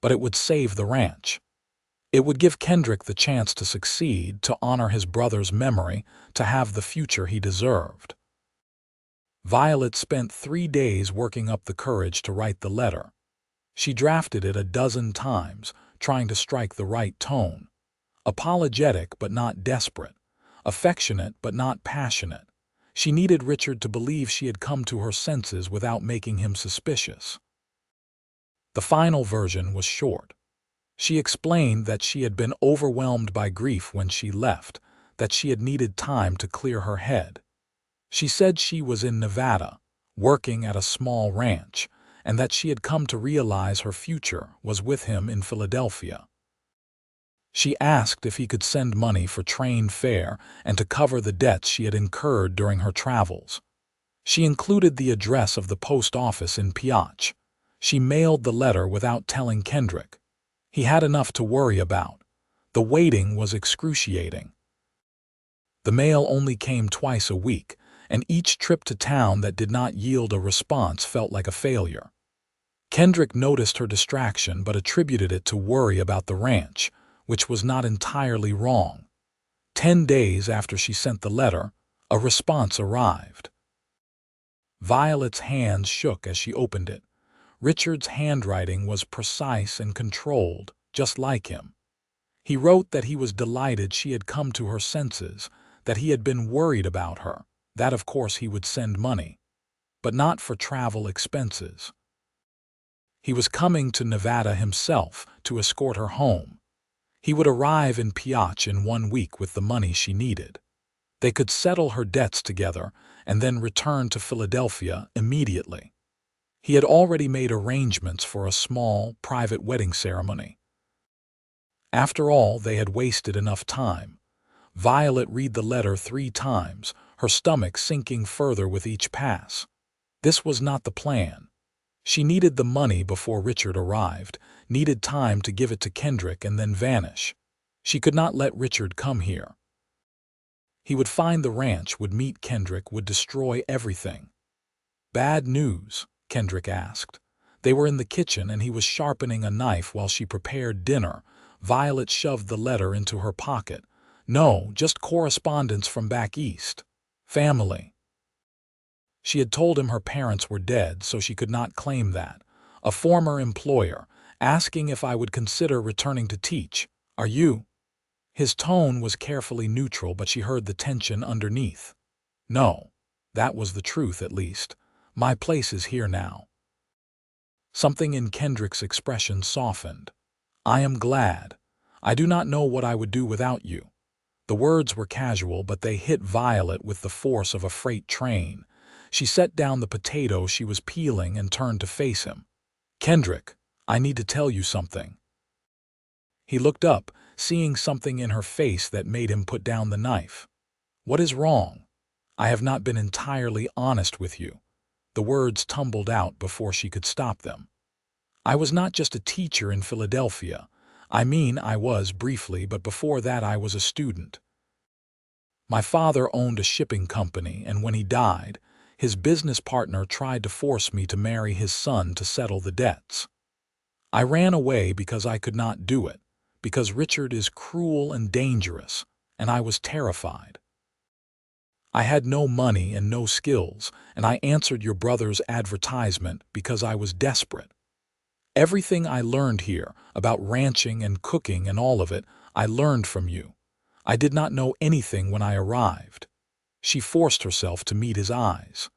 But it would save the ranch. It would give Kendrick the chance to succeed, to honor his brother's memory, to have the future he deserved. Violet spent 3 days working up the courage to write the letter. She drafted it a dozen times, trying to strike the right tone. Apologetic but not desperate. Affectionate but not passionate. She needed Richard to believe she had come to her senses without making him suspicious. The final version was short. She explained that she had been overwhelmed by grief when she left, that she had needed time to clear her head. She said she was in Nevada, working at a small ranch, and that she had come to realize her future was with him in Philadelphia. She asked if he could send money for train fare and to cover the debts she had incurred during her travels. She included the address of the post office in Piach. She mailed the letter without telling Kendrick. He had enough to worry about. The waiting was excruciating. The mail only came twice a week, and each trip to town that did not yield a response felt like a failure. Kendrick noticed her distraction but attributed it to worry about the ranch, which was not entirely wrong. 10 days after she sent the letter, a response arrived. Violet's hands shook as she opened it. Richard's handwriting was precise and controlled, just like him. He wrote that he was delighted she had come to her senses, that he had been worried about her, that of course he would send money, but not for travel expenses. He was coming to Nevada himself to escort her home. He would arrive in Piach in 1 week with the money she needed. They could settle her debts together and then return to Philadelphia immediately. He had already made arrangements for a small, private wedding ceremony. After all, they had wasted enough time. Violet read the letter 3 times, her stomach sinking further with each pass. This was not the plan. She needed the money before Richard arrived, needed time to give it to Kendrick and then vanish. She could not let Richard come here. He would find the ranch, would meet Kendrick, would destroy everything. Bad news? Kendrick asked. They were in the kitchen and he was sharpening a knife while she prepared dinner. Violet shoved the letter into her pocket. No, just correspondence from back east. Family. She had told him her parents were dead, so she could not claim that. A former employer, asking if I would consider returning to teach. Are you? His tone was carefully neutral, but she heard the tension underneath. No. That was the truth, at least. My place is here now. Something in Kendrick's expression softened. I am glad. I do not know what I would do without you. The words were casual, but they hit Violet with the force of a freight train. She set down the potato she was peeling and turned to face him. Kendrick, I need to tell you something. He looked up, seeing something in her face that made him put down the knife. What is wrong? I have not been entirely honest with you. The words tumbled out before she could stop them. I was not just a teacher in Philadelphia. I mean, I was briefly, but before that I was a student. My father owned a shipping company, and when he died, his business partner tried to force me to marry his son to settle the debts. I ran away because I could not do it, because Richard is cruel and dangerous, and I was terrified. I had no money and no skills, and I answered your brother's advertisement because I was desperate. Everything I learned here about ranching and cooking and all of it, I learned from you. I did not know anything when I arrived. She forced herself to meet his eyes.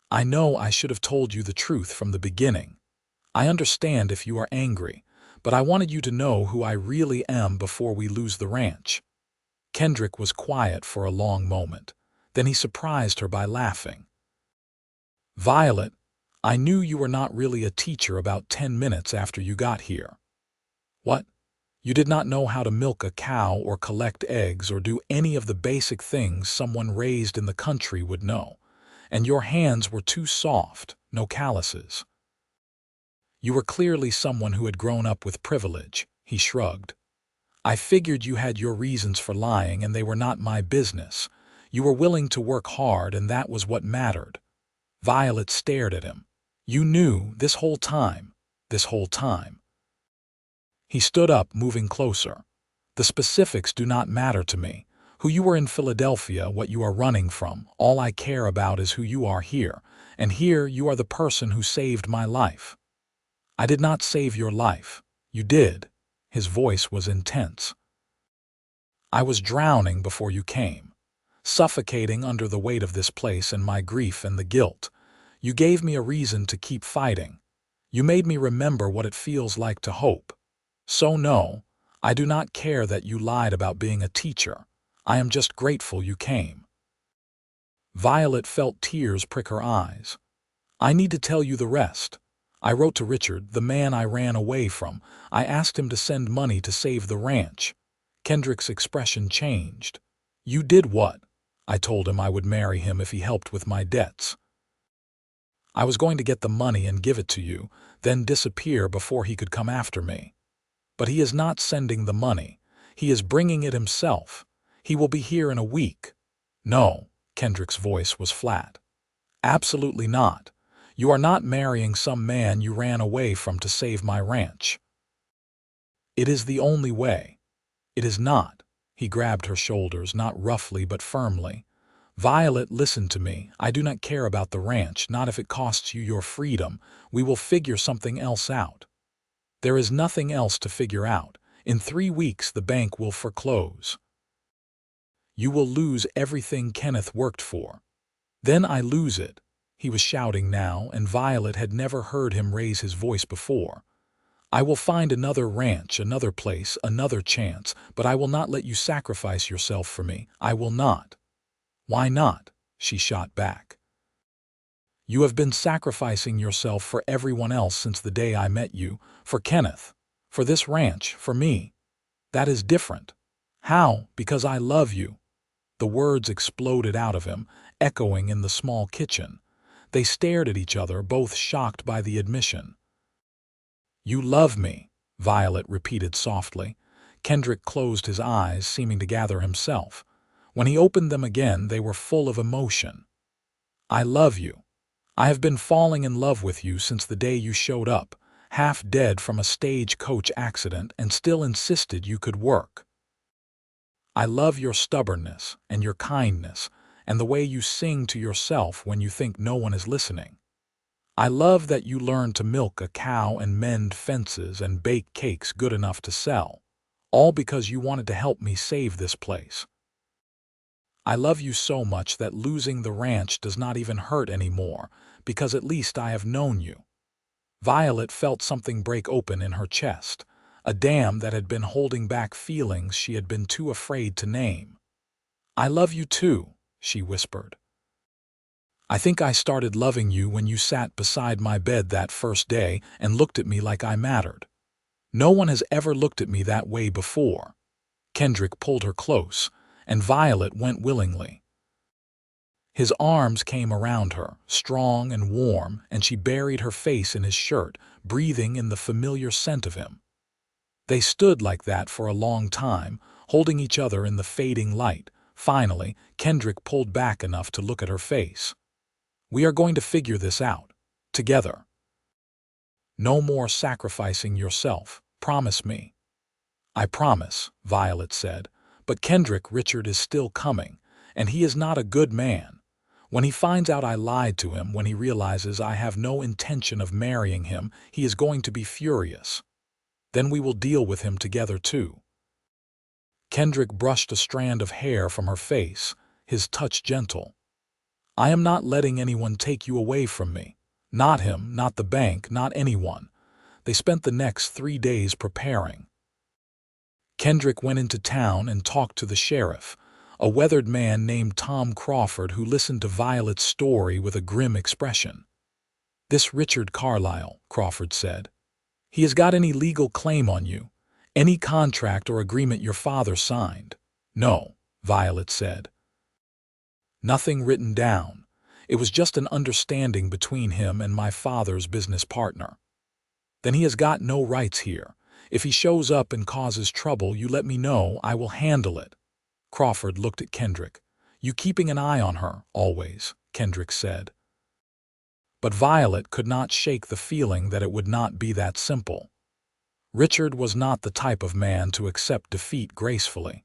I know I should have told you the truth from the beginning. I understand if you are angry, but I wanted you to know who I really am before we lose the ranch. Kendrick was quiet for a long moment. Then he surprised her by laughing. Violet, I knew you were not really a teacher about 10 minutes after you got here. What? You did not know how to milk a cow or collect eggs or do any of the basic things someone raised in the country would know. And your hands were too soft, no calluses. You were clearly someone who had grown up with privilege, he shrugged. I figured you had your reasons for lying and they were not my business. You were willing to work hard and that was what mattered. Violet stared at him. You knew this whole time. He stood up, moving closer. The specifics do not matter to me. Who you were in Philadelphia, what you are running from, all I care about is who you are here. And here you are the person who saved my life. I did not save your life. You did. His voice was intense. I was drowning before you came, suffocating under the weight of this place and my grief and the guilt. You gave me a reason to keep fighting. You made me remember what it feels like to hope. So no, I do not care that you lied about being a teacher. I am just grateful you came. Violet felt tears prick her eyes. I need to tell you the rest. I wrote to Richard, the man I ran away from. I asked him to send money to save the ranch. Kendrick's expression changed. You did what? I told him I would marry him if he helped with my debts. I was going to get the money and give it to you, then disappear before he could come after me. But he is not sending the money. He is bringing it himself. He will be here in a week. No, Kendrick's voice was flat. Absolutely not. You are not marrying some man you ran away from to save my ranch. It is the only way. It is not. He grabbed her shoulders, not roughly but firmly. Violet, listen to me. I do not care about the ranch, not if it costs you your freedom. We will figure something else out. There is nothing else to figure out. In 3 weeks the bank will foreclose. You will lose everything Kenneth worked for. Then I lose it. He was shouting now, and Violet had never heard him raise his voice before. I will find another ranch, another place, another chance, but I will not let you sacrifice yourself for me. I will not. Why not? She shot back. You have been sacrificing yourself for everyone else since the day I met you, for Kenneth, for this ranch, for me. That is different. How? Because I love you. The words exploded out of him, echoing in the small kitchen. They stared at each other, both shocked by the admission. You love me, Violet repeated softly. Kendrick closed his eyes, seeming to gather himself. When he opened them again, they were full of emotion. I love you. I have been falling in love with you since the day you showed up, half dead from a stagecoach accident, and still insisted you could work. I love your stubbornness and your kindness and the way you sing to yourself when you think no one is listening. I love that you learned to milk a cow and mend fences and bake cakes good enough to sell, all because you wanted to help me save this place. I love you so much that losing the ranch does not even hurt anymore, because at least I have known you. Violet felt something break open in her chest, a dam that had been holding back feelings she had been too afraid to name. I love you too, she whispered. I think I started loving you when you sat beside my bed that first day and looked at me like I mattered. No one has ever looked at me that way before. Kendrick pulled her close, and Violet went willingly. His arms came around her, strong and warm, and she buried her face in his shirt, breathing in the familiar scent of him. They stood like that for a long time, holding each other in the fading light, Finally, Kendrick pulled back enough to look at her face. "We are going to figure this out. Together. No more sacrificing yourself. Promise me." "I promise," Violet said. "But Kendrick, Richard is still coming, and he is not a good man. When he finds out I lied to him, when he realizes I have no intention of marrying him, he is going to be furious. Then we will deal with him together too." Kendrick brushed a strand of hair from her face, his touch gentle. "I am not letting anyone take you away from me. Not him, not the bank, not anyone." They spent the next 3 days preparing. Kendrick went into town and talked to the sheriff, a weathered man named Tom Crawford who listened to Violet's story with a grim expression. "This Richard Carlyle," Crawford said. "He has got any legal claim on you? Any contract or agreement your father signed?" "No," Violet said. "Nothing written down. It was just an understanding between him and my father's business partner." "Then he has got no rights here. If he shows up and causes trouble, you let me know. I will handle it." Crawford looked at Kendrick. "You keeping an eye on her, always," Kendrick said. But Violet could not shake the feeling that it would not be that simple. Richard was not the type of man to accept defeat gracefully.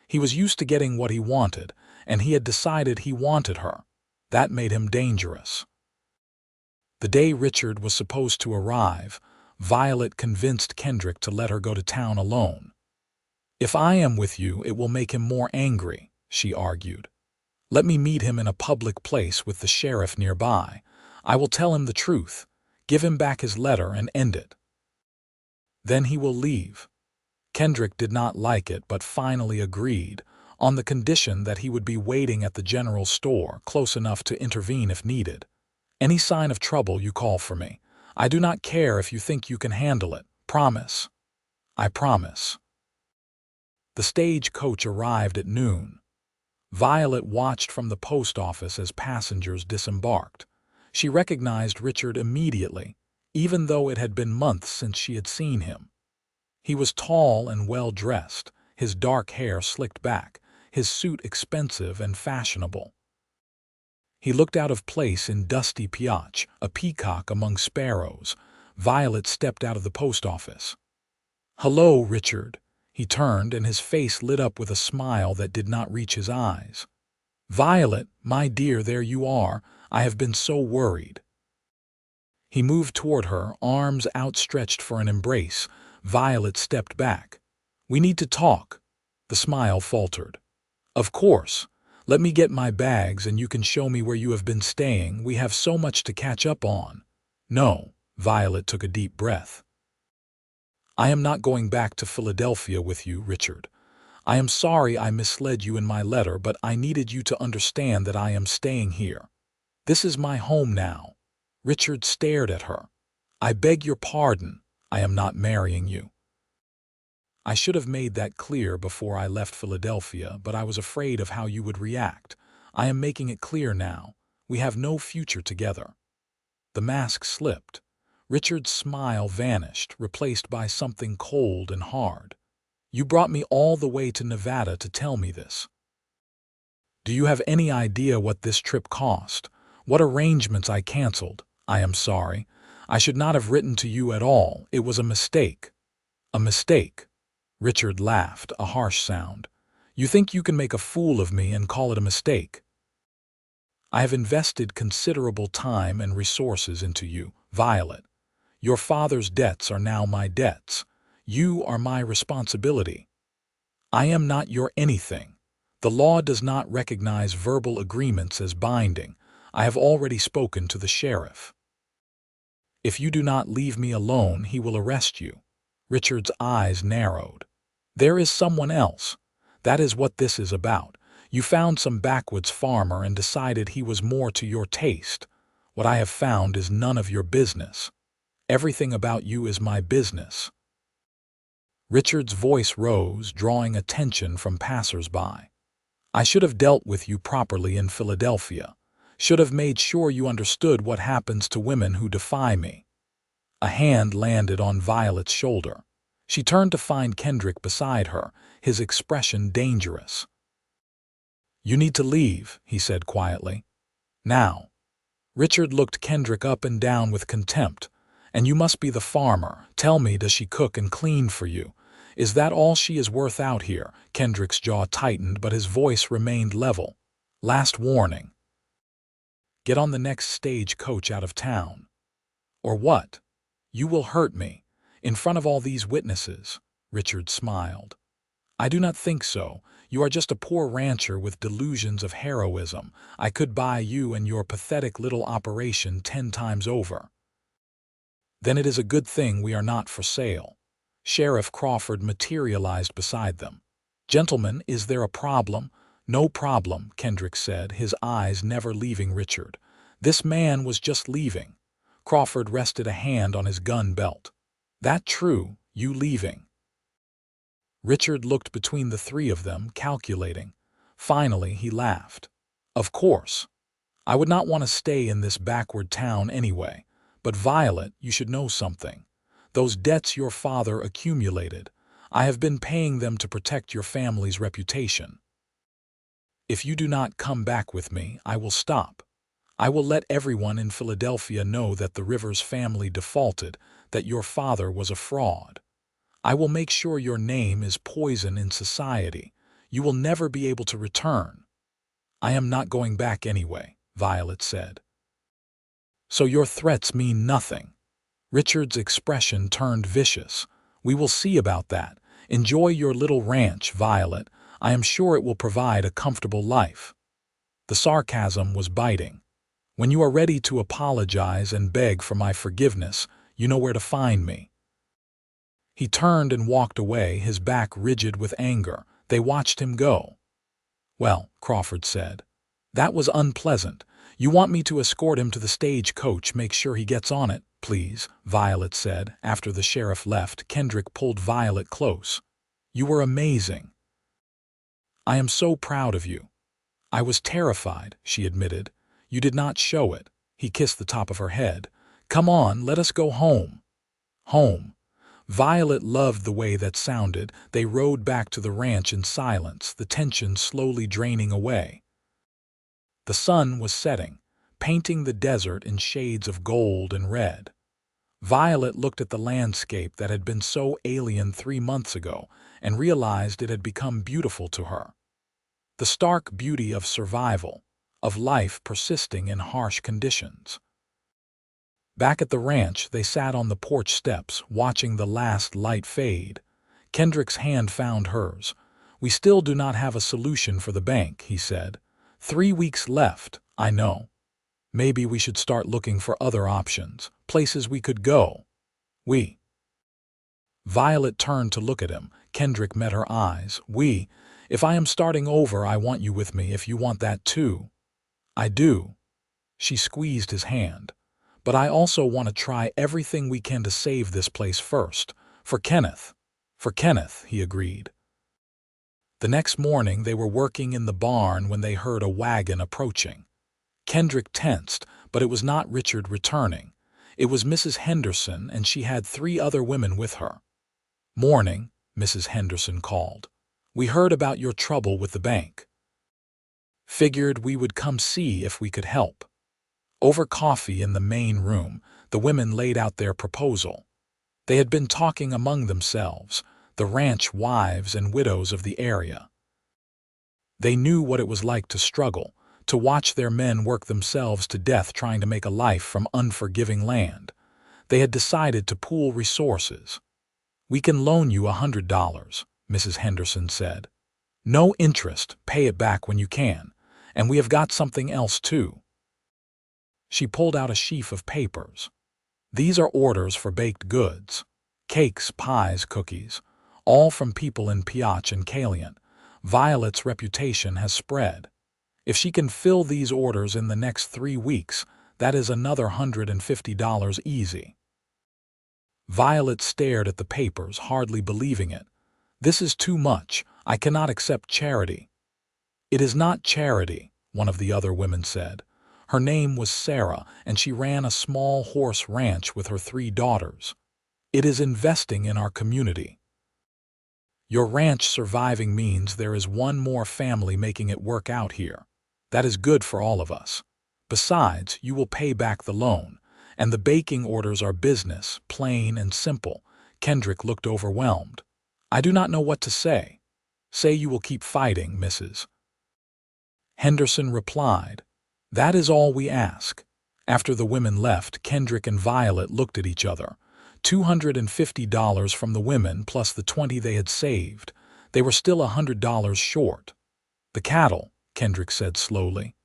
He was used to getting what he wanted, and he had decided he wanted her. That made him dangerous. The day Richard was supposed to arrive, Violet convinced Kendrick to let her go to town alone. "If I am with you, it will make him more angry," she argued. "Let me meet him in a public place with the sheriff nearby. I will tell him the truth, give him back his letter and end it. Then he will leave." Kendrick did not like it but finally agreed, on the condition that he would be waiting at the general store, close enough to intervene if needed. "Any sign of trouble, you call for me. I do not care if you think you can handle it. Promise." "I promise." The stagecoach arrived at noon. Violet watched from the post office as passengers disembarked. She recognized Richard immediately, even though it had been months since she had seen him. He was tall and well-dressed, his dark hair slicked back, his suit expensive and fashionable. He looked out of place in dusty Piatch, a peacock among sparrows. Violet stepped out of the post office. "Hello, Richard." He turned, and his face lit up with a smile that did not reach his eyes. "Violet, my dear, there you are. I have been so worried." He moved toward her, arms outstretched for an embrace. Violet stepped back. "We need to talk." The smile faltered. "Of course. Let me get my bags and you can show me where you have been staying. We have so much to catch up on." "No." Violet took a deep breath. "I am not going back to Philadelphia with you, Richard. I am sorry I misled you in my letter, but I needed you to understand that I am staying here. This is my home now." Richard stared at her. "I beg your pardon. I am not marrying you. I should have made that clear before I left Philadelphia, but I was afraid of how you would react. I am making it clear now. We have no future together." The mask slipped. Richard's smile vanished, replaced by something cold and hard. "You brought me all the way to Nevada to tell me this. Do you have any idea what this trip cost? What arrangements I canceled? I am sorry. I should not have written to you at all. It was a mistake." "A mistake?" Richard laughed, a harsh sound. "You think you can make a fool of me and call it a mistake? I have invested considerable time and resources into you, Violet. Your father's debts are now my debts. You are my responsibility. I am not your anything. The law does not recognize verbal agreements as binding. I have already spoken to the sheriff. If you do not leave me alone, he will arrest you." Richard's eyes narrowed. "There is someone else. That is what this is about. You found some backwoods farmer and decided he was more to your taste. What I have found is none of your business. Everything about you is my business." Richard's voice rose, drawing attention from passers-by. "I should have dealt with you properly in Philadelphia. Should have made sure you understood what happens to women who defy me." A hand landed on Violet's shoulder. She turned to find Kendrick beside her, his expression dangerous. "You need to leave," he said quietly. "Now." Richard looked Kendrick up and down with contempt. "And you must be the farmer. Tell me, does she cook and clean for you? Is that all she is worth out here?" Kendrick's jaw tightened, but his voice remained level. "Last warning. Get on the next stage coach out of town. Or what? You will hurt me. In front of all these witnesses." Richard smiled. "I do not think so. You are just a poor rancher with delusions of heroism. I could buy you and your pathetic little operation 10 times over." "Then it is a good thing we are not for sale." Sheriff Crawford materialized beside them. "Gentlemen, is there a problem?" "No problem," Kendrick said, his eyes never leaving Richard. "This man was just leaving." Crawford rested a hand on his gun belt. "That true, you leaving?" Richard looked between the three of them, calculating. Finally, he laughed. "Of course. I would not want to stay in this backward town anyway. But Violet, you should know something. Those debts your father accumulated, I have been paying them to protect your family's reputation. If you do not come back with me, I will stop. I will let everyone in Philadelphia know that the Rivers family defaulted, that your father was a fraud. I will make sure your name is poison in society. You will never be able to return." "I am not going back anyway," Violet said. "So your threats mean nothing." Richard's expression turned vicious. "We will see about that. Enjoy your little ranch, Violet. I am sure it will provide a comfortable life." The sarcasm was biting. "When you are ready to apologize and beg for my forgiveness, you know where to find me." He turned and walked away, his back rigid with anger. They watched him go. "Well," Crawford said, "that was unpleasant. You want me to escort him to the stagecoach, make sure he gets on it, please," Violet said. After the sheriff left, Kendrick pulled Violet close. "You were amazing. I am so proud of you." "I was terrified," she admitted. "You did not show it." He kissed the top of her head. "Come on, let us go home." Home. Violet loved the way that sounded. They rode back to the ranch in silence, the tension slowly draining away. The sun was setting, painting the desert in shades of gold and red. Violet looked at the landscape that had been so alien 3 months ago and realized it had become beautiful to her. The stark beauty of survival, of life persisting in harsh conditions. Back at the ranch, they sat on the porch steps, watching the last light fade. Kendrick's hand found hers. "We still do not have a solution for the bank," he said. 3 weeks left, I know. Maybe we should start looking for other options, places we could go." Violet turned to look at him. Kendrick met her eyes. If I am starting over, I want you with me if you want that too." "I do." She squeezed his hand. "But I also want to try everything we can to save this place first. For Kenneth." "For Kenneth," he agreed. The next morning they were working in the barn when they heard a wagon approaching. Kendrick tensed, but it was not Richard returning. It was Mrs. Henderson, and she had 3 other women with her. "Morning," Mrs. Henderson called. "We heard about your trouble with the bank. Figured we would come see if we could help." Over coffee in the main room, the women laid out their proposal. They had been talking among themselves, the ranch wives and widows of the area. They knew what it was like to struggle, to watch their men work themselves to death trying to make a life from unforgiving land. They had decided to pool resources. "We can loan you $100, Mrs. Henderson said. "No interest, pay it back when you can. And we have got something else too." She pulled out a sheaf of papers. "These are orders for baked goods. Cakes, pies, cookies. All from people in Piach and Caliant. Violet's reputation has spread. If she can fill these orders in the next 3 weeks, that is another $150 easy." Violet stared at the papers, hardly believing it. "This is too much. I cannot accept charity." "It is not charity," one of the other women said. Her name was Sarah, and she ran a small horse ranch with her 3 daughters. "It is investing in our community. Your ranch surviving means there is one more family making it work out here. That is good for all of us. Besides, you will pay back the loan, and the baking orders are business, plain and simple." Kendrick looked overwhelmed. "I do not know what to say." "Say you will keep fighting, Mrs. Henderson replied. "That is all we ask." After the women left, Kendrick and Violet looked at each other. $250 from the women plus the $20 they had saved. They were still $100 short. "The cattle," Kendrick said slowly.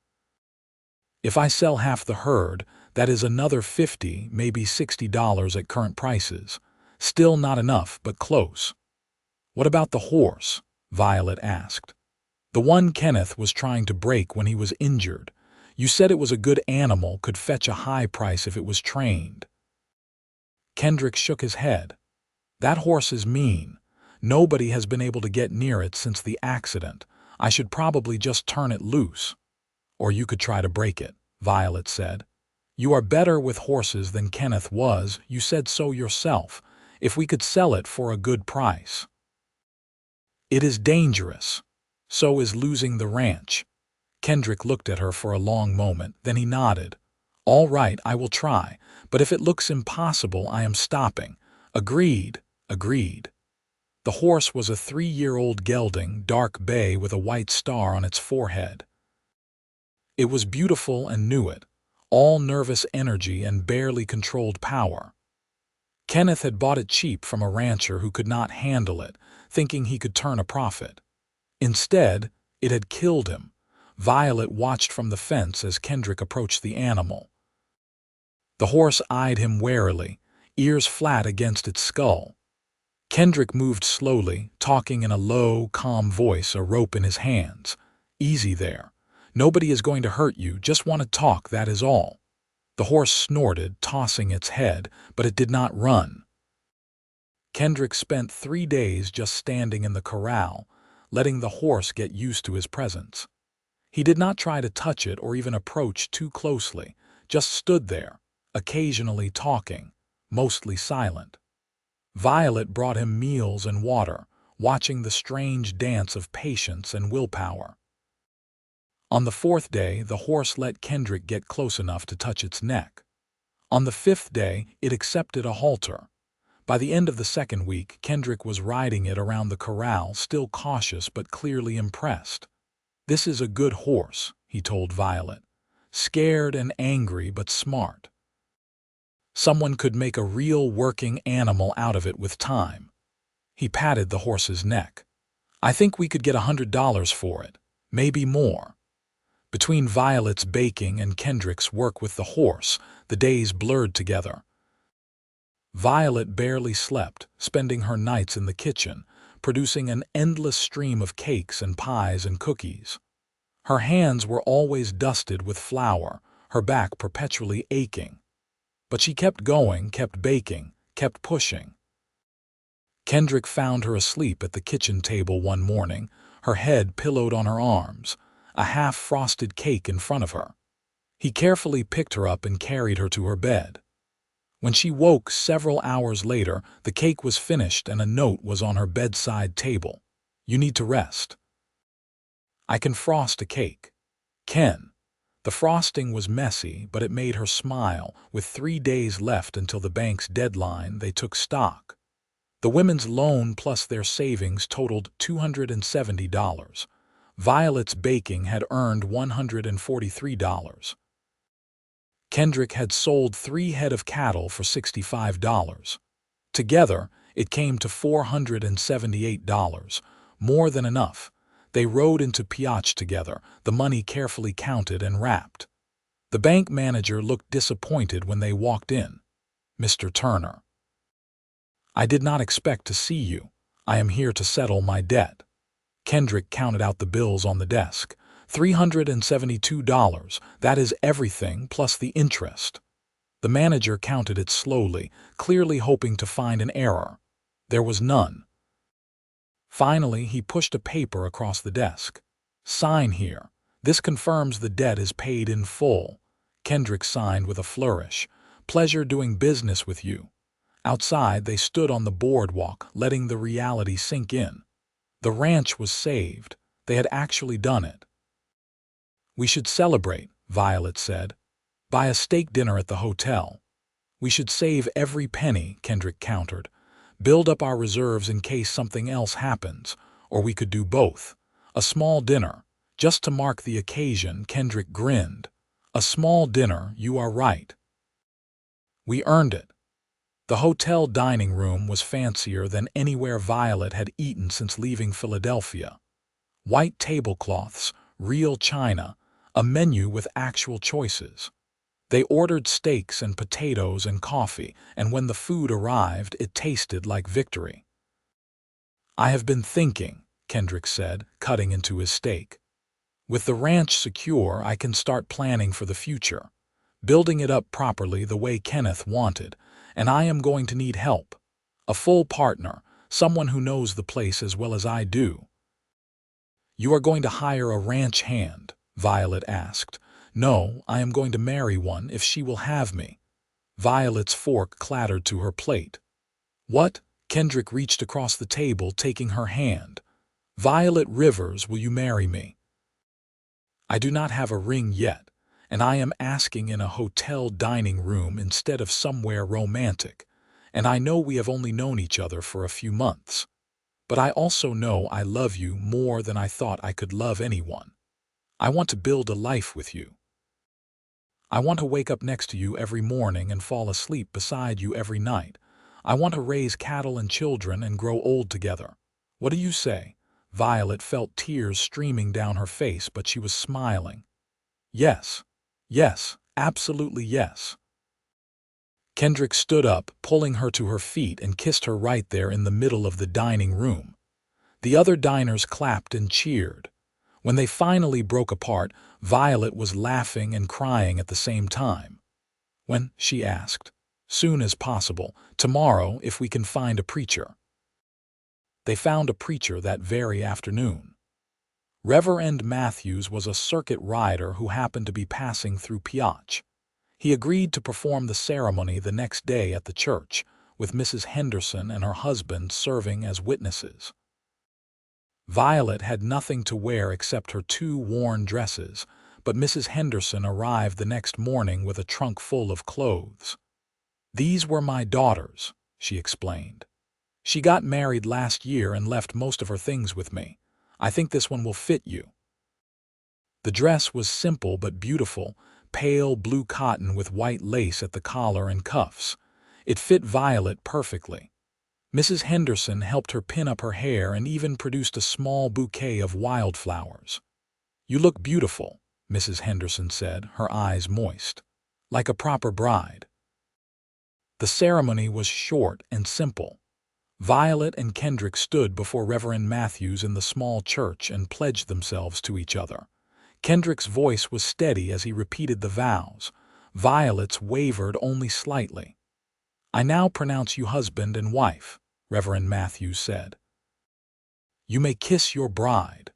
"If I sell half the herd, that is another $50, maybe $60 at current prices. Still not enough, but close." "What about the horse?" Violet asked. "The one Kenneth was trying to break when he was injured. You said it was a good animal, could fetch a high price if it was trained." Kendrick shook his head. "That horse is mean. Nobody has been able to get near it since the accident. I should probably just turn it loose." "Or you could try to break it," Violet said. "You are better with horses than Kenneth was, you said so yourself. If we could sell it for a good price." "It is dangerous. So is losing the ranch." Kendrick looked at her for a long moment, then he nodded. "All right, I will try, but if it looks impossible, I am stopping." "Agreed, agreed." The horse was a 3-year-old gelding, dark bay with a white star on its forehead. It was beautiful and knew it, all nervous energy and barely controlled power. Kenneth had bought it cheap from a rancher who could not handle it, thinking he could turn a profit. Instead, it had killed him. Violet watched from the fence as Kendrick approached the animal. The horse eyed him warily, ears flat against its skull. Kendrick moved slowly, talking in a low, calm voice, a rope in his hands. "Easy there. Nobody is going to hurt you, just want to talk, that is all." The horse snorted, tossing its head, but it did not run. Kendrick spent 3 days just standing in the corral, letting the horse get used to his presence. He did not try to touch it or even approach too closely, just stood there, occasionally talking, mostly silent. Violet brought him meals and water, watching the strange dance of patience and willpower. On the 4th day, the horse let Kendrick get close enough to touch its neck. On the 5th day, it accepted a halter. By the end of the 2nd week, Kendrick was riding it around the corral, still cautious but clearly impressed. "This is a good horse," he told Violet. "Scared and angry but smart. Someone could make a real working animal out of it with time." He patted the horse's neck. "I think we could get $100 for it, maybe more." Between Violet's baking and Kendrick's work with the horse, the days blurred together. Violet barely slept, spending her nights in the kitchen, producing an endless stream of cakes and pies and cookies. Her hands were always dusted with flour, her back perpetually aching. But she kept going, kept baking, kept pushing. Kendrick found her asleep at the kitchen table one morning, her head pillowed on her arms, a half-frosted cake in front of her. He carefully picked her up and carried her to her bed. When she woke several hours later, the cake was finished and a note was on her bedside table. "You need to rest. I can frost a cake." Ken. The frosting was messy, but it made her smile. With 3 days left until the bank's deadline, they took stock. The women's loan plus their savings totaled $270. Violet's baking had earned $143. Kendrick had sold 3 head of cattle for $65. Together, it came to $478, more than enough. They rode into Piotch together, the money carefully counted and wrapped. The bank manager looked disappointed when they walked in. "Mr. Turner, I did not expect to see you. I am here to settle my debt." Kendrick counted out the bills on the desk. $372, that is everything plus the interest. The manager counted it slowly, clearly hoping to find an error. There was none. Finally, he pushed a paper across the desk. "Sign here. This confirms the debt is paid in full." Kendrick signed with a flourish. "Pleasure doing business with you." Outside, they stood on the boardwalk, letting the reality sink in. The ranch was saved. They had actually done it. "We should celebrate," Violet said. "Buy a steak dinner at the hotel." "We should save every penny," Kendrick countered. "Build up our reserves in case something else happens. Or we could do both. A small dinner. Just to mark the occasion," Kendrick grinned. "A small dinner, you are right." We earned it. The hotel dining room was fancier than anywhere Violet had eaten since leaving Philadelphia. White tablecloths, real china, a menu with actual choices. They ordered steaks and potatoes and coffee, and when the food arrived, it tasted like victory. "I have been thinking," Kendrick said, cutting into his steak. "With the ranch secure, I can start planning for the future, building it up properly the way Kenneth wanted, and I am going to need help. A full partner, someone who knows the place as well as I do." "You are going to hire a ranch hand?" Violet asked. "No, I am going to marry one if she will have me." Violet's fork clattered to her plate. "What?" Kendrick reached across the table, taking her hand. "Violet Rivers, will you marry me?" "I do not have a ring yet, and I am asking in a hotel dining room instead of somewhere romantic, and I know we have only known each other for a few months. But I also know I love you more than I thought I could love anyone. I want to build a life with you. I want to wake up next to you every morning and fall asleep beside you every night. I want to raise cattle and children and grow old together. What do you say?" Violet felt tears streaming down her face, but she was smiling. "Yes. Yes, absolutely yes." Kendrick stood up, pulling her to her feet, and kissed her right there in the middle of the dining room. The other diners clapped and cheered. When they finally broke apart, Violet was laughing and crying at the same time. "When?" she asked. "Soon as possible. Tomorrow, if we can find a preacher." They found a preacher that very afternoon. Reverend Matthews was a circuit rider who happened to be passing through Piach. He agreed to perform the ceremony the next day at the church, with Mrs. Henderson and her husband serving as witnesses. Violet had nothing to wear except her 2 worn dresses, but Mrs. Henderson arrived the next morning with a trunk full of clothes. "These were my daughters," she explained. "She got married last year and left most of her things with me. I think this one will fit you." The dress was simple but beautiful, pale blue cotton with white lace at the collar and cuffs. It fit Violet perfectly. Mrs. Henderson helped her pin up her hair and even produced a small bouquet of wildflowers. "You look beautiful," Mrs. Henderson said, her eyes moist. "Like a proper bride." The ceremony was short and simple. Violet and Kendrick stood before Reverend Matthews in the small church and pledged themselves to each other. Kendrick's voice was steady as he repeated the vows. Violet's wavered only slightly. "I now pronounce you husband and wife," Reverend Matthews said. "You may kiss your bride."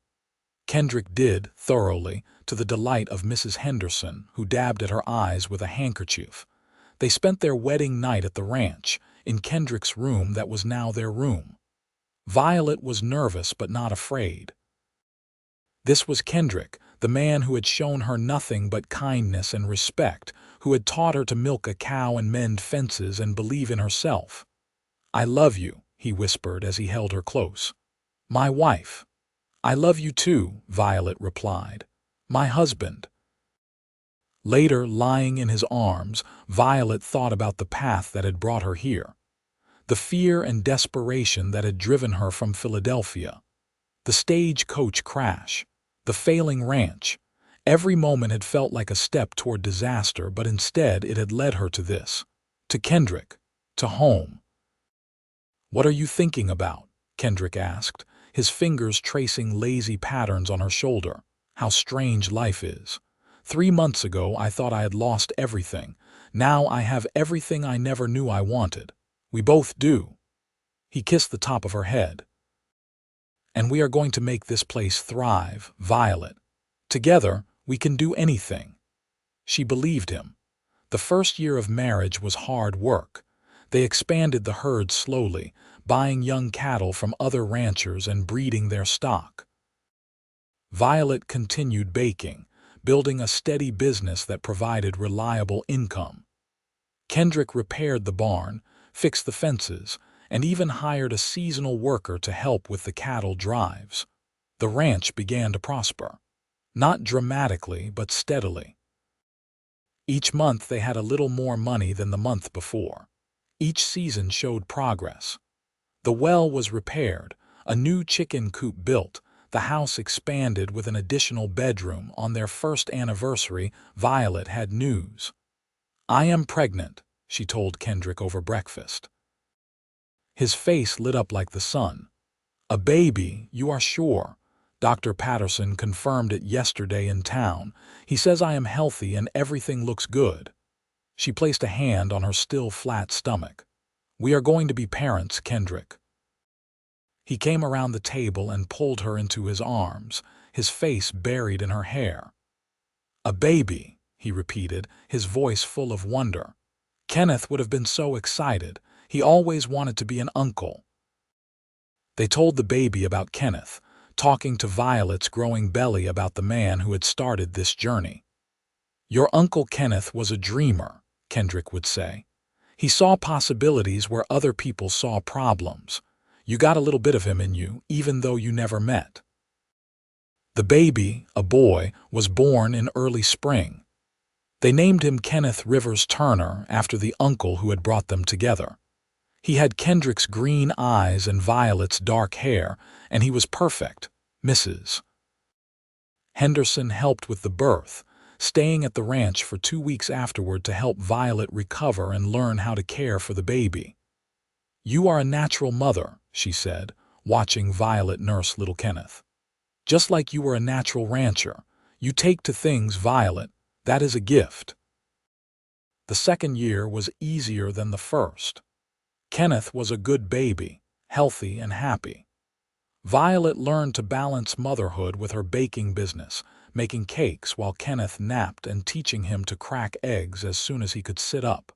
Kendrick did, thoroughly, to the delight of Mrs. Henderson, who dabbed at her eyes with a handkerchief. They spent their wedding night at the ranch, in Kendrick's room that was now their room. Violet was nervous but not afraid. This was Kendrick, the man who had shown her nothing but kindness and respect, who had taught her to milk a cow and mend fences and believe in herself. "I love you," he whispered as he held her close. "My wife." "I love you too," Violet replied. "My husband." Later, lying in his arms, Violet thought about the path that had brought her here. The fear and desperation that had driven her from Philadelphia. The stagecoach crash. The failing ranch. Every moment had felt like a step toward disaster, but instead it had led her to this. To Kendrick. To home. "What are you thinking about?" Kendrick asked, his fingers tracing lazy patterns on her shoulder. "How strange life is. 3 months ago I thought I had lost everything. Now I have everything I never knew I wanted. We both do." He kissed the top of her head. "And we are going to make this place thrive, Violet. Together, we can do anything." She believed him. The first year of marriage was hard work. They expanded the herd slowly, buying young cattle from other ranchers and breeding their stock. Violet continued baking, building a steady business that provided reliable income. Kendrick repaired the barn, fixed the fences, and even hired a seasonal worker to help with the cattle drives. The ranch began to prosper. Not dramatically, but steadily. Each month they had a little more money than the month before. Each season showed progress. The well was repaired, a new chicken coop built, the house expanded with an additional bedroom. On their first anniversary, Violet had news. "I am pregnant," she told Kendrick over breakfast. His face lit up like the sun. "A baby, you are sure?" Dr. Patterson confirmed it yesterday in town. "He says I am healthy and everything looks good." She placed a hand on her still flat stomach. "We are going to be parents, Kendrick." He came around the table and pulled her into his arms, his face buried in her hair. "A baby," he repeated, his voice full of wonder. Kenneth would have been so excited. He always wanted to be an uncle. They told the baby about Kenneth, talking to Violet's growing belly about the man who had started this journey. "Your Uncle Kenneth was a dreamer," Kendrick would say. "He saw possibilities where other people saw problems. You got a little bit of him in you, even though you never met." The baby, a boy, was born in early spring. They named him Kenneth Rivers Turner after the uncle who had brought them together. He had Kendrick's green eyes and Violet's dark hair, and he was perfect, Mrs. Henderson helped with the birth, staying at the ranch for 2 weeks afterward to help Violet recover and learn how to care for the baby. "You are a natural mother," she said, watching Violet nurse little Kenneth. "Just like you were a natural rancher. You take to things, Violet. That is a gift." The second year was easier than the first. Kenneth was a good baby, healthy and happy. Violet learned to balance motherhood with her baking business, making cakes while Kenneth napped and teaching him to crack eggs as soon as he could sit up.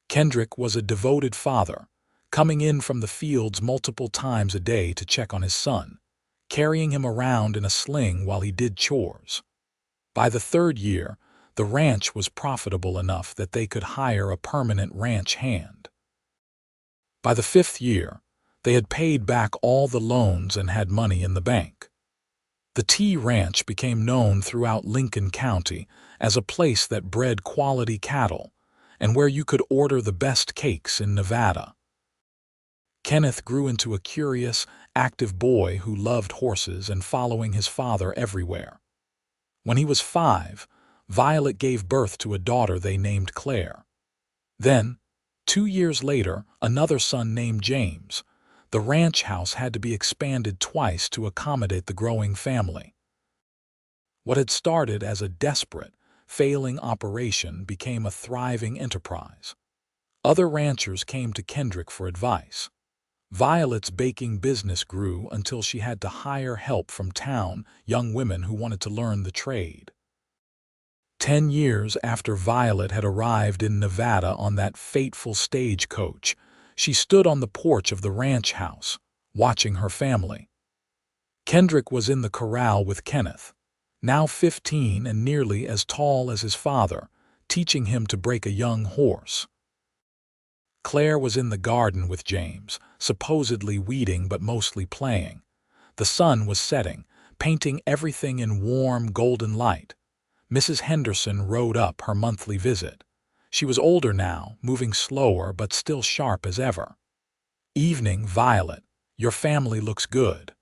Kendrick was a devoted father, coming in from the fields multiple times a day to check on his son, carrying him around in a sling while he did chores. By the third year, the ranch was profitable enough that they could hire a permanent ranch hand. By the 5th year, they had paid back all the loans and had money in the bank. The T Ranch became known throughout Lincoln County as a place that bred quality cattle and where you could order the best cakes in Nevada. Kenneth grew into a curious, active boy who loved horses and following his father everywhere. When he was 5, Violet gave birth to a daughter they named Claire. Then, 2 years later, another son named James. The ranch house had to be expanded twice to accommodate the growing family. What had started as a desperate, failing operation became a thriving enterprise. Other ranchers came to Kendrick for advice. Violet's baking business grew until she had to hire help from town, young women who wanted to learn the trade. 10 years after Violet had arrived in Nevada on that fateful stagecoach, she stood on the porch of the ranch house, watching her family. Kendrick was in the corral with Kenneth, now 15 and nearly as tall as his father, teaching him to break a young horse. Claire was in the garden with James, supposedly weeding but mostly playing. The sun was setting, painting everything in warm, golden light. Mrs. Henderson rode up her monthly visit. She was older now, moving slower but still sharp as ever. "Evening, Violet. Your family looks good."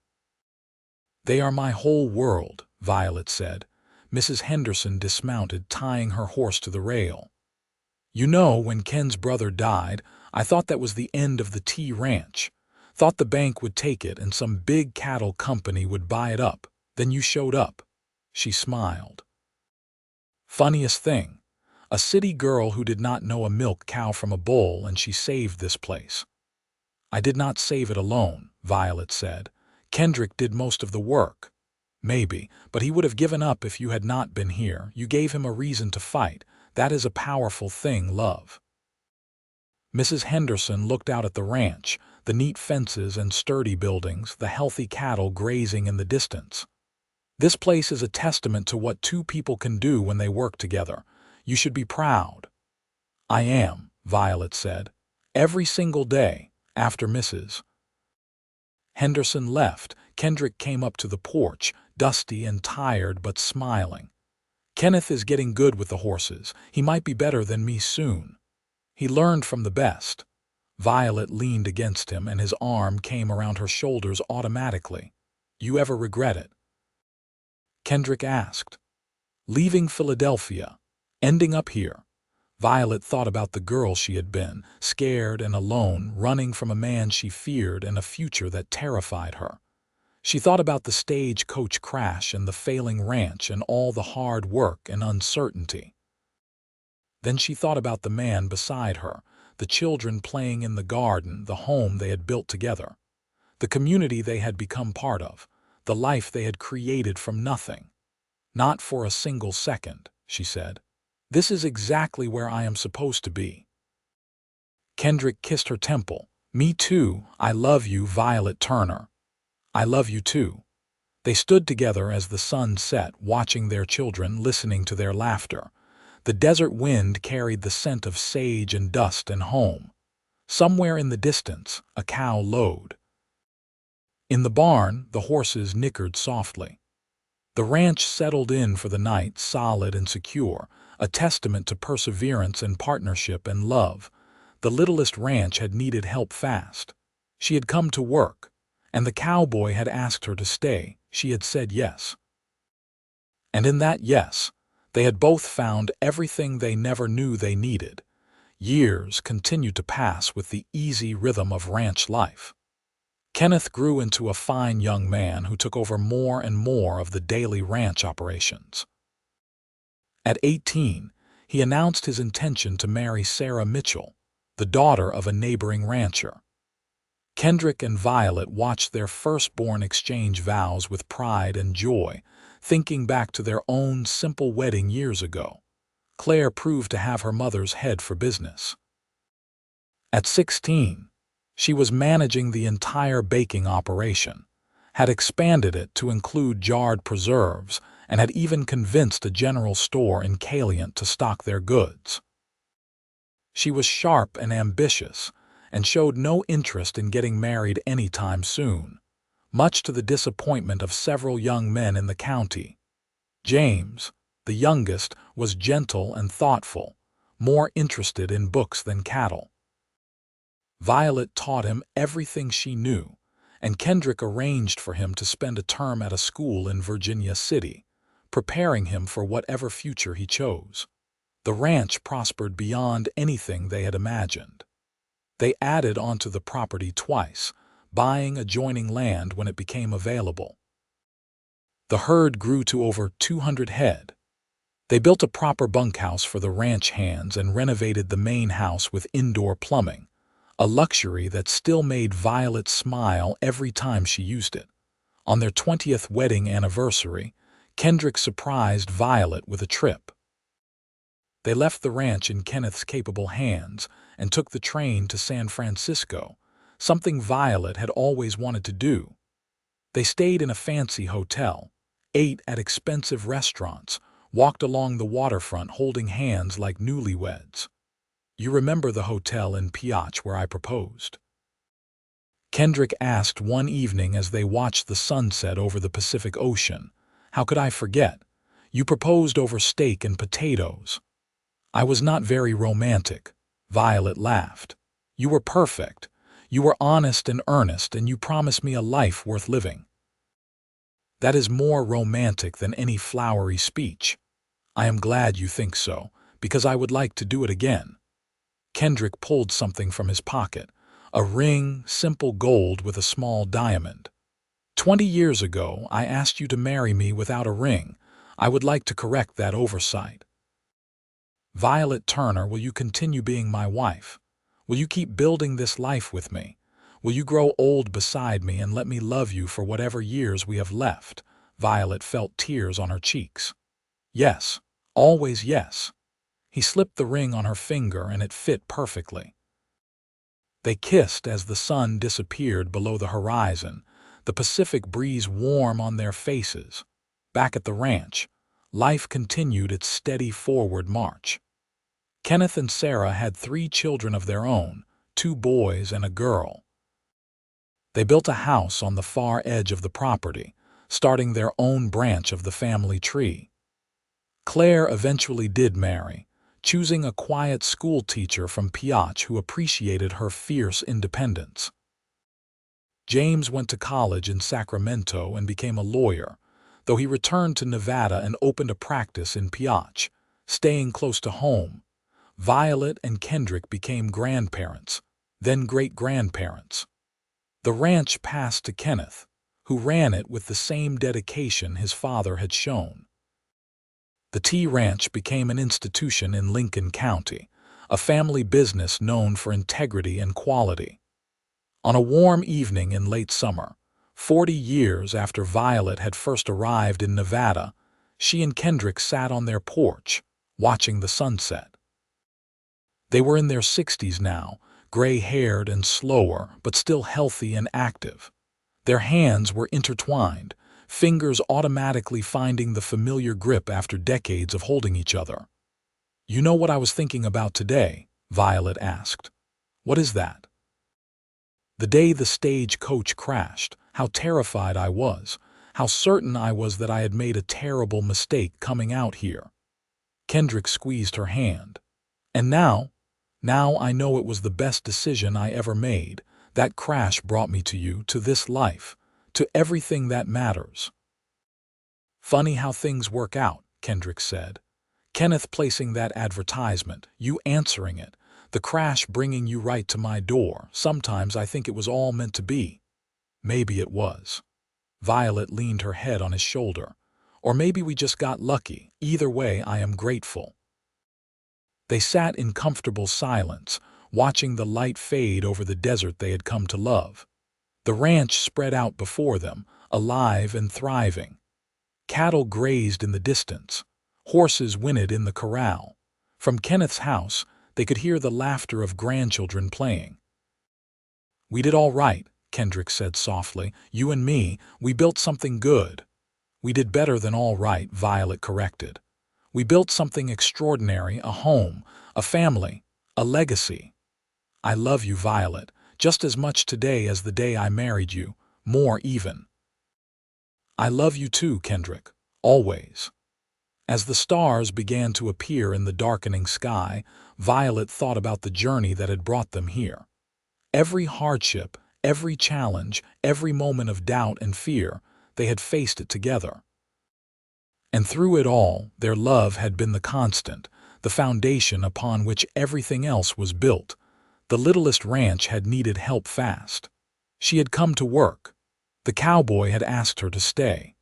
"They are my whole world," Violet said. Mrs. Henderson dismounted, tying her horse to the rail. "You know, when Ken's brother died, I thought that was the end of the T Ranch. Thought the bank would take it and some big cattle company would buy it up. Then you showed up." She smiled. "Funniest thing. A city girl who did not know a milk cow from a bull, and she saved this place." "I did not save it alone," Violet said. "Kendrick did most of the work." "Maybe, but he would have given up if you had not been here. You gave him a reason to fight. That is a powerful thing, love." Mrs. Henderson looked out at the ranch, the neat fences and sturdy buildings, the healthy cattle grazing in the distance. This place is a testament to what two people can do when they work together. You should be proud. I am, Violet said. Every single day, after Mrs. Henderson left, Kendrick came up to the porch, dusty and tired but smiling. Kenneth is getting good with the horses. He might be better than me soon. He learned from the best. Violet leaned against him and his arm came around her shoulders automatically. You ever regret it? Kendrick asked. Leaving Philadelphia, ending up here. Violet thought about the girl she had been, scared and alone, running from a man she feared and a future that terrified her. She thought about the stagecoach crash and the failing ranch and all the hard work and uncertainty. Then she thought about the man beside her, the children playing in the garden, the home they had built together, the community they had become part of, the life they had created from nothing. Not for a single second, she said. This is exactly where I am supposed to be. Kendrick kissed her temple. Me too, I love you, Violet Turner. I love you too. They stood together as the sun set, watching their children, listening to their laughter. The desert wind carried the scent of sage and dust and home. Somewhere in the distance, a cow lowed. In the barn, the horses nickered softly. The ranch settled in for the night, solid and secure, a testament to perseverance and partnership and love. The Littlest ranch had needed help fast. She had come to work, and the cowboy had asked her to stay. She had said yes. And in that yes, they had both found everything they never knew they needed. Years continued to pass with the easy rhythm of ranch life. Kenneth grew into a fine young man who took over more and more of the daily ranch operations. At 18, he announced his intention to marry Sarah Mitchell, the daughter of a neighboring rancher. Kendrick and Violet watched their firstborn exchange vows with pride and joy, thinking back to their own simple wedding years ago. Claire proved to have her mother's head for business. At 16, she was managing the entire baking operation, had expanded it to include jarred preserves, and had even convinced a general store in Caliant to stock their goods. She was sharp and ambitious, and showed no interest in getting married anytime soon, much to the disappointment of several young men in the county. James, the youngest, was gentle and thoughtful, more interested in books than cattle. Violet taught him everything she knew, and Kendrick arranged for him to spend a term at a school in Virginia City, preparing him for whatever future he chose. The ranch prospered beyond anything they had imagined. They added onto the property twice, buying adjoining land when it became available. The herd grew to over 200 head. They built a proper bunkhouse for the ranch hands and renovated the main house with indoor plumbing, a luxury that still made Violet smile every time she used it. On their 20th wedding anniversary, Kendrick surprised Violet with a trip. They left the ranch in Kenneth's capable hands and took the train to San Francisco, something Violet had always wanted to do. They stayed in a fancy hotel, ate at expensive restaurants, walked along the waterfront holding hands like newlyweds. You remember the hotel in Piach where I proposed? Kendrick asked one evening as they watched the sunset over the Pacific Ocean. How could I forget? You proposed over steak and potatoes. I was not very romantic. Violet laughed. You were perfect. You were honest and earnest, and you promised me a life worth living. That is more romantic than any flowery speech. I am glad you think so, because I would like to do it again. Kendrick pulled something from his pocket, a ring, simple gold with a small diamond. 20 years ago, I asked you to marry me without a ring. I would like to correct that oversight. Violet Turner, will you continue being my wife? Will you keep building this life with me? Will you grow old beside me and let me love you for whatever years we have left? Violet felt tears on her cheeks. Yes, always yes. He slipped the ring on her finger and it fit perfectly. They kissed as the sun disappeared below the horizon, the Pacific breeze warm on their faces. Back at the ranch, life continued its steady forward march. Kenneth and Sarah had 3 children of their own, 2 boys and a girl. They built a house on the far edge of the property, starting their own branch of the family tree. Claire eventually did marry, choosing a quiet school teacher from Piotr who appreciated her fierce independence. James went to college in Sacramento and became a lawyer, though he returned to Nevada and opened a practice in Piotr, staying close to home. Violet and Kendrick became grandparents, then great-grandparents. The ranch passed to Kenneth, who ran it with the same dedication his father had shown. The T Ranch became an institution in Lincoln County, a family business known for integrity and quality. On a warm evening in late summer, 40 years after Violet had first arrived in Nevada, she and Kendrick sat on their porch, watching the sunset. They were in their 60s now, gray-haired and slower, but still healthy and active. Their hands were intertwined, fingers automatically finding the familiar grip after decades of holding each other. "You know what I was thinking about today?" Violet asked. "What is that?" "The day the stagecoach crashed, how terrified I was, how certain I was that I had made a terrible mistake coming out here." Kendrick squeezed her hand. "And now I know it was the best decision I ever made. That crash brought me to you, to this life, to everything that matters." "Funny how things work out," Kendrick said. "Kenneth placing that advertisement, you answering it, the crash bringing you right to my door. Sometimes I think it was all meant to be." "Maybe it was." Violet leaned her head on his shoulder. "Or maybe we just got lucky. Either way, I am grateful." They sat in comfortable silence, watching the light fade over the desert they had come to love. The ranch spread out before them, alive and thriving. Cattle grazed in the distance. Horses whinnied in the corral. From Kenneth's house, they could hear the laughter of grandchildren playing. "We did all right," Kendrick said softly. "You and me, we built something good." "We did better than all right," Violet corrected. "We built something extraordinary, a home, a family, a legacy." "I love you, Violet, just as much today as the day I married you, more even." "I love you too, Kendrick, always." As the stars began to appear in the darkening sky, Violet thought about the journey that had brought them here. Every hardship, every challenge, every moment of doubt and fear, they had faced it together. And through it all, their love had been the constant, the foundation upon which everything else was built. The Littlest ranch had needed help fast. She had come to work. The cowboy had asked her to stay.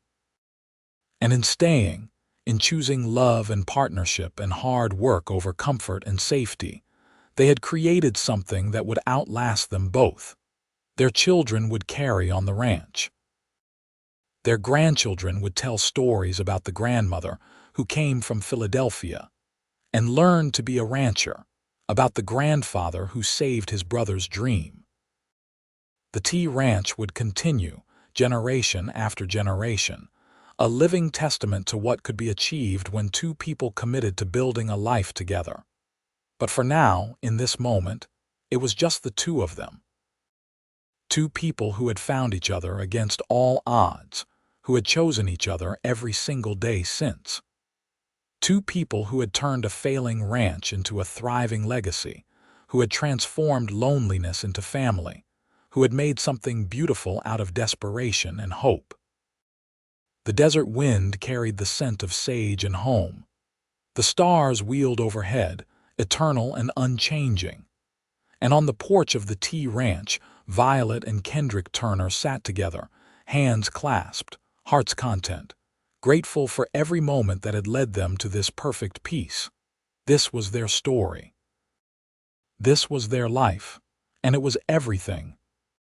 And in staying, in choosing love and partnership and hard work over comfort and safety, they had created something that would outlast them both. Their children would carry on the ranch. Their grandchildren would tell stories about the grandmother who came from Philadelphia and learned to be a rancher, about the grandfather who saved his brother's dream. The T Ranch would continue, generation after generation, a living testament to what could be achieved when 2 people committed to building a life together. But for now, in this moment, it was just the 2 of them. 2 people who had found each other against all odds, who had chosen each other every single day since. 2 people who had turned a failing ranch into a thriving legacy, who had transformed loneliness into family, who had made something beautiful out of desperation and hope. The desert wind carried the scent of sage and home. The stars wheeled overhead, eternal and unchanging. And on the porch of the T Ranch, Violet and Kendrick Turner sat together, hands clasped, hearts content, grateful for every moment that had led them to this perfect peace. This was their story. This was their life, and it was everything